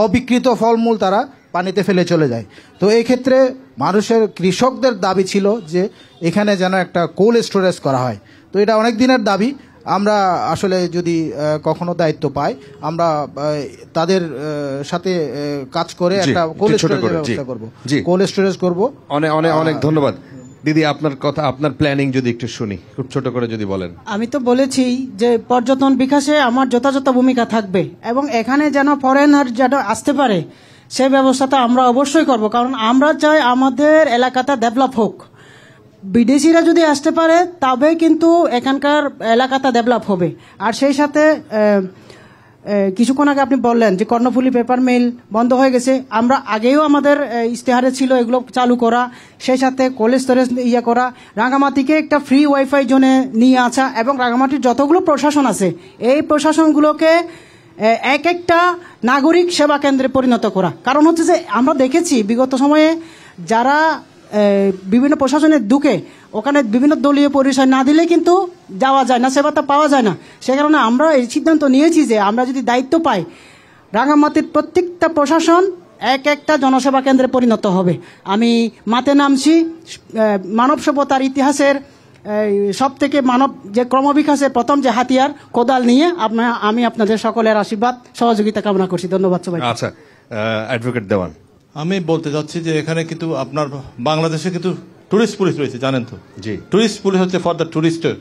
অবিকৃত ফলমূল তারা পানিতে ফেলে চলে যায়। তো এই ক্ষেত্রে কৃষকদের দাবি ছিল যে এখানে যেন একটা কোল্ড স্টোরেজ করা হয়। তো এটা অনেক দিনের দাবি। আমরা আসলে যদি কখনো দায়িত্ব পাই, আমরা তাদের সাথে কাজ করে একটা কোল্ড স্টোরেজের ব্যবস্থা করব, কোল্ড স্টোরেজ করব। অনেক ধন্যবাদ। দিদি আপনার কথা, আপনার প্ল্যানিং যদি একটু শুনি, খুব ছোট করে যদি বলেন। আমি তো বলেছি যে পর্যটন বিকাশে আমার যথাযথ ভূমিকা থাকবে এবং এখানে যেন ফরেনার যেন আসতে পারে সেই ব্যবস্থাটা আমরা অবশ্যই করব, কারণ আমরা চাই আমাদের এলাকাটা ডেভেলপ হোক। বিদেশিরা যদি আসতে পারে তবে কিন্তু এখানকার এলাকাটা ডেভেলপ হবে। আর সেই সাথে কিছুক্ষণ আগে আপনি বললেন যে কর্ণফুলী পেপার মিল বন্ধ হয়ে গেছে, আমরা আগেও আমাদের ইশতেহারে ছিল এগুলো চালু করা, সেই সাথে কোল্ড স্টোরেজ করা, রাঙামাটিকে একটা ফ্রি ওয়াইফাই জোনে নিয়ে আসা এবং রাঙামাটির যতগুলো প্রশাসন আছে এই প্রশাসনগুলোকে এক একটা নাগরিক সেবা কেন্দ্রে পরিণত করা। কারণ হচ্ছে যে আমরা দেখেছি বিগত সময়ে যারা বিভিন্ন প্রশাসনের ঢুকে ওখানে বিভিন্ন দলীয় পরিচয় না দিলে কিন্তু যাওয়া যায় না, সেবাটা পাওয়া যায় না। সে কারণে আমরা এই সিদ্ধান্ত নিয়েছি যে আমরা যদি দায়িত্ব পাই, রাঙামাটির প্রত্যেকটা প্রশাসন এক একটা জনসেবা কেন্দ্রে পরিণত হবে। আমি মাঠে নামছি, মানব সভ্যতার ইতিহাসের সব থেকে মানব যে ক্রমবিকাশের প্রথম যে হাতিয়ার কোদাল নিয়ে আমি আপনাদের সকলের আশীর্বাদ সহযোগিতা কামনা করছি। ধন্যবাদ সবাই। আচ্ছা, অ্যাডভোকেট দেওয়ান, আমি বলতে চাচ্ছি যে এখানে কিন্তু আপনার বাংলাদেশে কিন্তু টুরিস্ট পুলিশ রয়েছে, জানেন তো? জি, টুরিস্ট পুলিশ হচ্ছে ফর দ্য টুরিস্টের,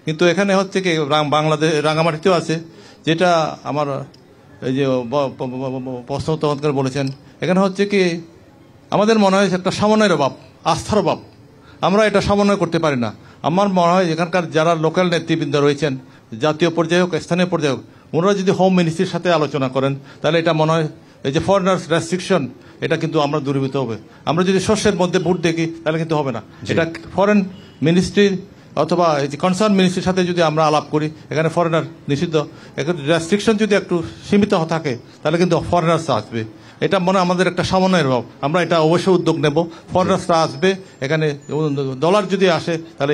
কিন্তু এখানে হচ্ছে কি বাংলাদেশ রাঙামাটিতেও আছে, যেটা আমার এই যে প্রশ্ন উত্তর বলেছেন। এখানে হচ্ছে কি আমাদের মনে হয় একটা সমন্বয়ের অভাব, আস্থার অভাব। আমরা এটা সমন্বয় করতে পারি না। আমার মনে হয় এখানকার যারা লোকাল নেতৃবৃন্দ রয়েছেন, জাতীয় পর্যায়ে হোক স্থানীয় পর্যায়ে হোক, ওনারা যদি হোম মিনিস্ট্রির সাথে আলোচনা করেন তাহলে এটা মনে হয় এই যে ফরেনার্স রেস্ট্রিকশন এটা কিন্তু আমরা দূরীভূত হবে। আমরা যদি শস্যের মধ্যে ভোট দেখি তাহলে কিন্তু হবে না। এটা ফরেন মিনিস্ট্রি অথবা এই যে কনসার্ন মিনিস্ট্রির সাথে যদি আমরা আলাপ করি, এখানে ফরেনার নিষিদ্ধ, রেস্ট্রিকশন যদি একটু সীমিত থাকে তাহলে কিন্তু ফরেনার্স আসবে। এটা মনে আমাদের একটা সমন্বয়ের ভাব, আমরা এটা অবশ্যই উদ্যোগ নেব। ফরেনার্সরা আসবে, এখানে ডলার যদি আসে তাহলে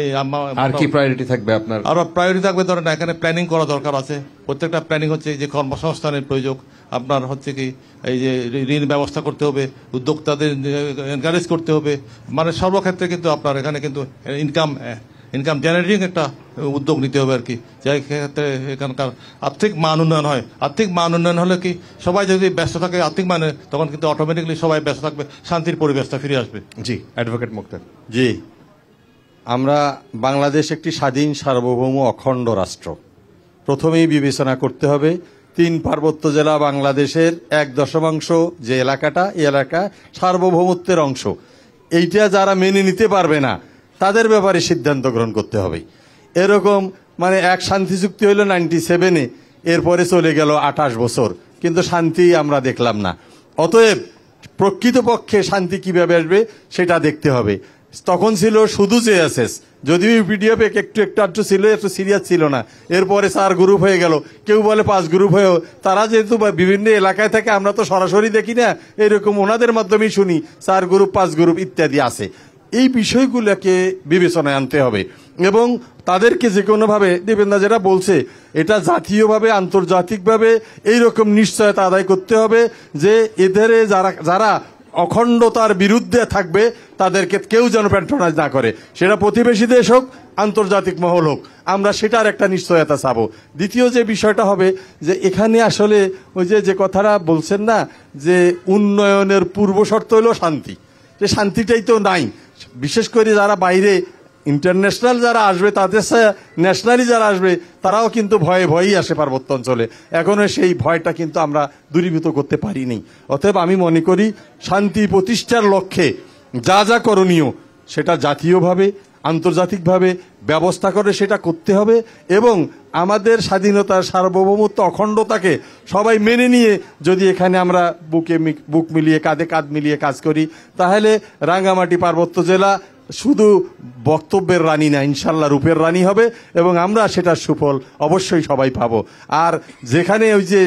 আর কি প্রায়োরিটি থাকবে আপনার? আরো প্রায়োরিটি থাকবে, ধরেন এখানে প্ল্যানিং করা দরকার আছে। প্রত্যেকটা প্ল্যানিং হচ্ছে যে কর্মসংস্থানের প্রয়োজন, আপনার হচ্ছে কি এই যে ঋণ ব্যবস্থা করতে হবে, উদ্যোক্তাদের এনকারেজ করতে হবে, মানে সর্বক্ষেত্রে কিন্তু আপনার এখানে কিন্তু ইনকাম জেনারেটিং একটা উদ্যোগ নিতে হবে আর কি, যাই ক্ষেত্রে এখানকার আর্থিক মান উন্নয়ন হয়। আর্থিক মান উন্নয়ন হলে কি সবাই যদি ব্যস্ত থাকে আর্থিক মানে, তখন কিন্তু অটোমেটিকলি সবাই ব্যস্ত থাকবে, শান্তির পরিবেশটা ফিরে আসবে। জি, অ্যাডভোকেট মুক্তার। জি, আমরা বাংলাদেশ একটি স্বাধীন সার্বভৌম অখণ্ড রাষ্ট্র। প্রথমেই বিবেচনা করতে হবে 3 পার্বত্য জেলা বাংলাদেশের 1/10 যে এলাকাটা, এই এলাকা সার্বভৌমত্বের অংশ। এইটা যারা মেনে নিতে পারবে না তাদের ব্যাপারে সিদ্ধান্ত গ্রহণ করতে হবে। এরকম মানে এক শান্তি চুক্তি হইল 97-এ, এরপরে চলে গেল 28 বছর, কিন্তু শান্তি আমরা দেখলাম না। অতএব প্রকৃতপক্ষে শান্তি কিভাবে আসবে সেটা দেখতে হবে। তখন ছিল শুধু জেএসএস, যদিও ইউপিডিএফ একটু ছিল, একটু সিরিয়াস ছিল না। এরপরে 4 গ্রুপ হয়ে গেল, কেউ বলে 5 গ্রুপ হয়েও। তারা যেহেতু বিভিন্ন এলাকায় থাকে, আমরা তো সরাসরি দেখি না, এরকম ওনাদের মাধ্যমেই শুনি 4 গ্রুপ 5 গ্রুপ ইত্যাদি আছে। এই বিষয়গুলোকে বিবেচনায় আনতে হবে এবং তাদেরকে যে কোনোভাবে দেবেন্দা যেটা বলছে, এটা জাতীয়ভাবে আন্তর্জাতিকভাবে এইরকম নিশ্চয়তা আদায় করতে হবে যে এদের যারা অখণ্ডতার বিরুদ্ধে থাকবে তাদেরকে কেউ যেন প্যাট্রোনাইজ না করে, সেটা প্রতিবেশী দেশ হোক, আন্তর্জাতিক মহল হোক, আমরা সেটার একটা নিশ্চয়তা চাবো। দ্বিতীয় যে বিষয়টা হবে যে এখানে আসলে ওই যে কথাটা বলছেন না যে উন্নয়নের পূর্ব শর্ত হলো শান্তি, যে শান্তিটাই তো নাই। বিশেষ করে যারা বাইরে ইন্টারন্যাশনাল যারা আসবে, তাদের ন্যাশনালি যারা আসবে, তারাও কিন্তু ভয়েই আসে পার্বত্য অঞ্চলে। এখনো সেই ভয়টা কিন্তু আমরা দূরীভূত করতে পারিনি। অতএব আমি মনে করি শান্তি প্রতিষ্ঠার লক্ষ্যে যা যা করণীয় সেটা জাতীয়ভাবে আন্তর্জাতিকভাবে ব্যবস্থা করে সেটা করতে হবে এবং আমাদের স্বাধীনতার সার্বভৌমত্ব অখণ্ডতাকে সবাই মেনে নিয়ে যদি এখানে আমরা বুক মিলিয়ে কাঁধে কাঁধ মিলিয়ে কাজ করি, তাহলে রাঙ্গামাটি পার্বত্য জেলা শুধু বক্তব্যের রানী না, ইনশাল্লাহ রূপের রানী হবে এবং আমরা সেটার সুফল অবশ্যই সবাই পাবো। আর যেখানে ওই যে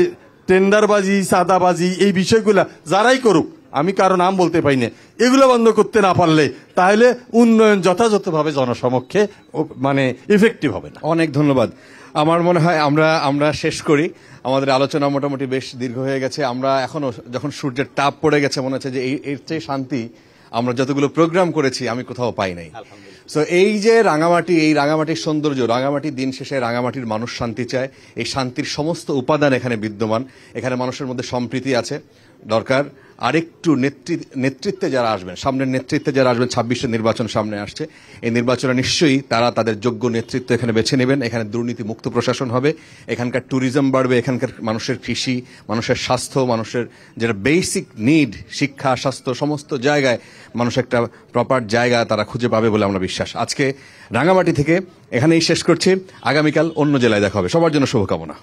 টেন্ডারবাজি, চাঁদাবাজি, এই বিষয়গুলা যারাই করুক, আমি কারো নাম বলতে পারি না, এগুলো বন্ধ করতে না পারলে তাহলে উন্নয়ন যথাযথভাবে জনসমক্ষে মানে ইফেক্টিভ হবে না। অনেক ধন্যবাদ। আমার মনে হয় আমরা শেষ করি। আমাদের আলোচনা মোটামুটি বেশ দীর্ঘ হয়ে গেছে। আমরা এখনো যখন সূর্যের তাপ পড়ে গেছে মনে হচ্ছে যে এর চেয়ে শান্তি আমরা যতগুলো প্রোগ্রাম করেছি আমি কোথাও পাই নাই। সো এই যে রাঙামাটি, এই রাঙামাটির সৌন্দর্য, রাঙামাটি দিন শেষে রাঙামাটির মানুষ শান্তি চায়। এই শান্তির সমস্ত উপাদান এখানে বিদ্যমান। এখানে মানুষের মধ্যে সম্প্রীতি আছে। দরকার আরেকটু নেতৃত্বে যারা আসবেন, সামনের নেতৃত্বে যারা আসবেন, 26-এর নির্বাচন সামনে আসছে, এই নির্বাচনে নিশ্চয়ই তারা তাদের যোগ্য নেতৃত্ব এখানে বেছে নেবেন। এখানে দুর্নীতি মুক্ত প্রশাসন হবে, এখানকার ট্যুরিজম বাড়বে, এখানকার মানুষের কৃষি, মানুষের স্বাস্থ্য, মানুষের যেটা বেসিক নিড, শিক্ষা, স্বাস্থ্য, সমস্ত জায়গায় মানুষ একটা প্রপার জায়গা তারা খুঁজে পাবে বলে আমরা বিশ্বাস। আজকে রাঙামাটি থেকে এখানেই শেষ করছি। আগামীকাল অন্য জেলায় দেখা হবে। সবার জন্য শুভকামনা।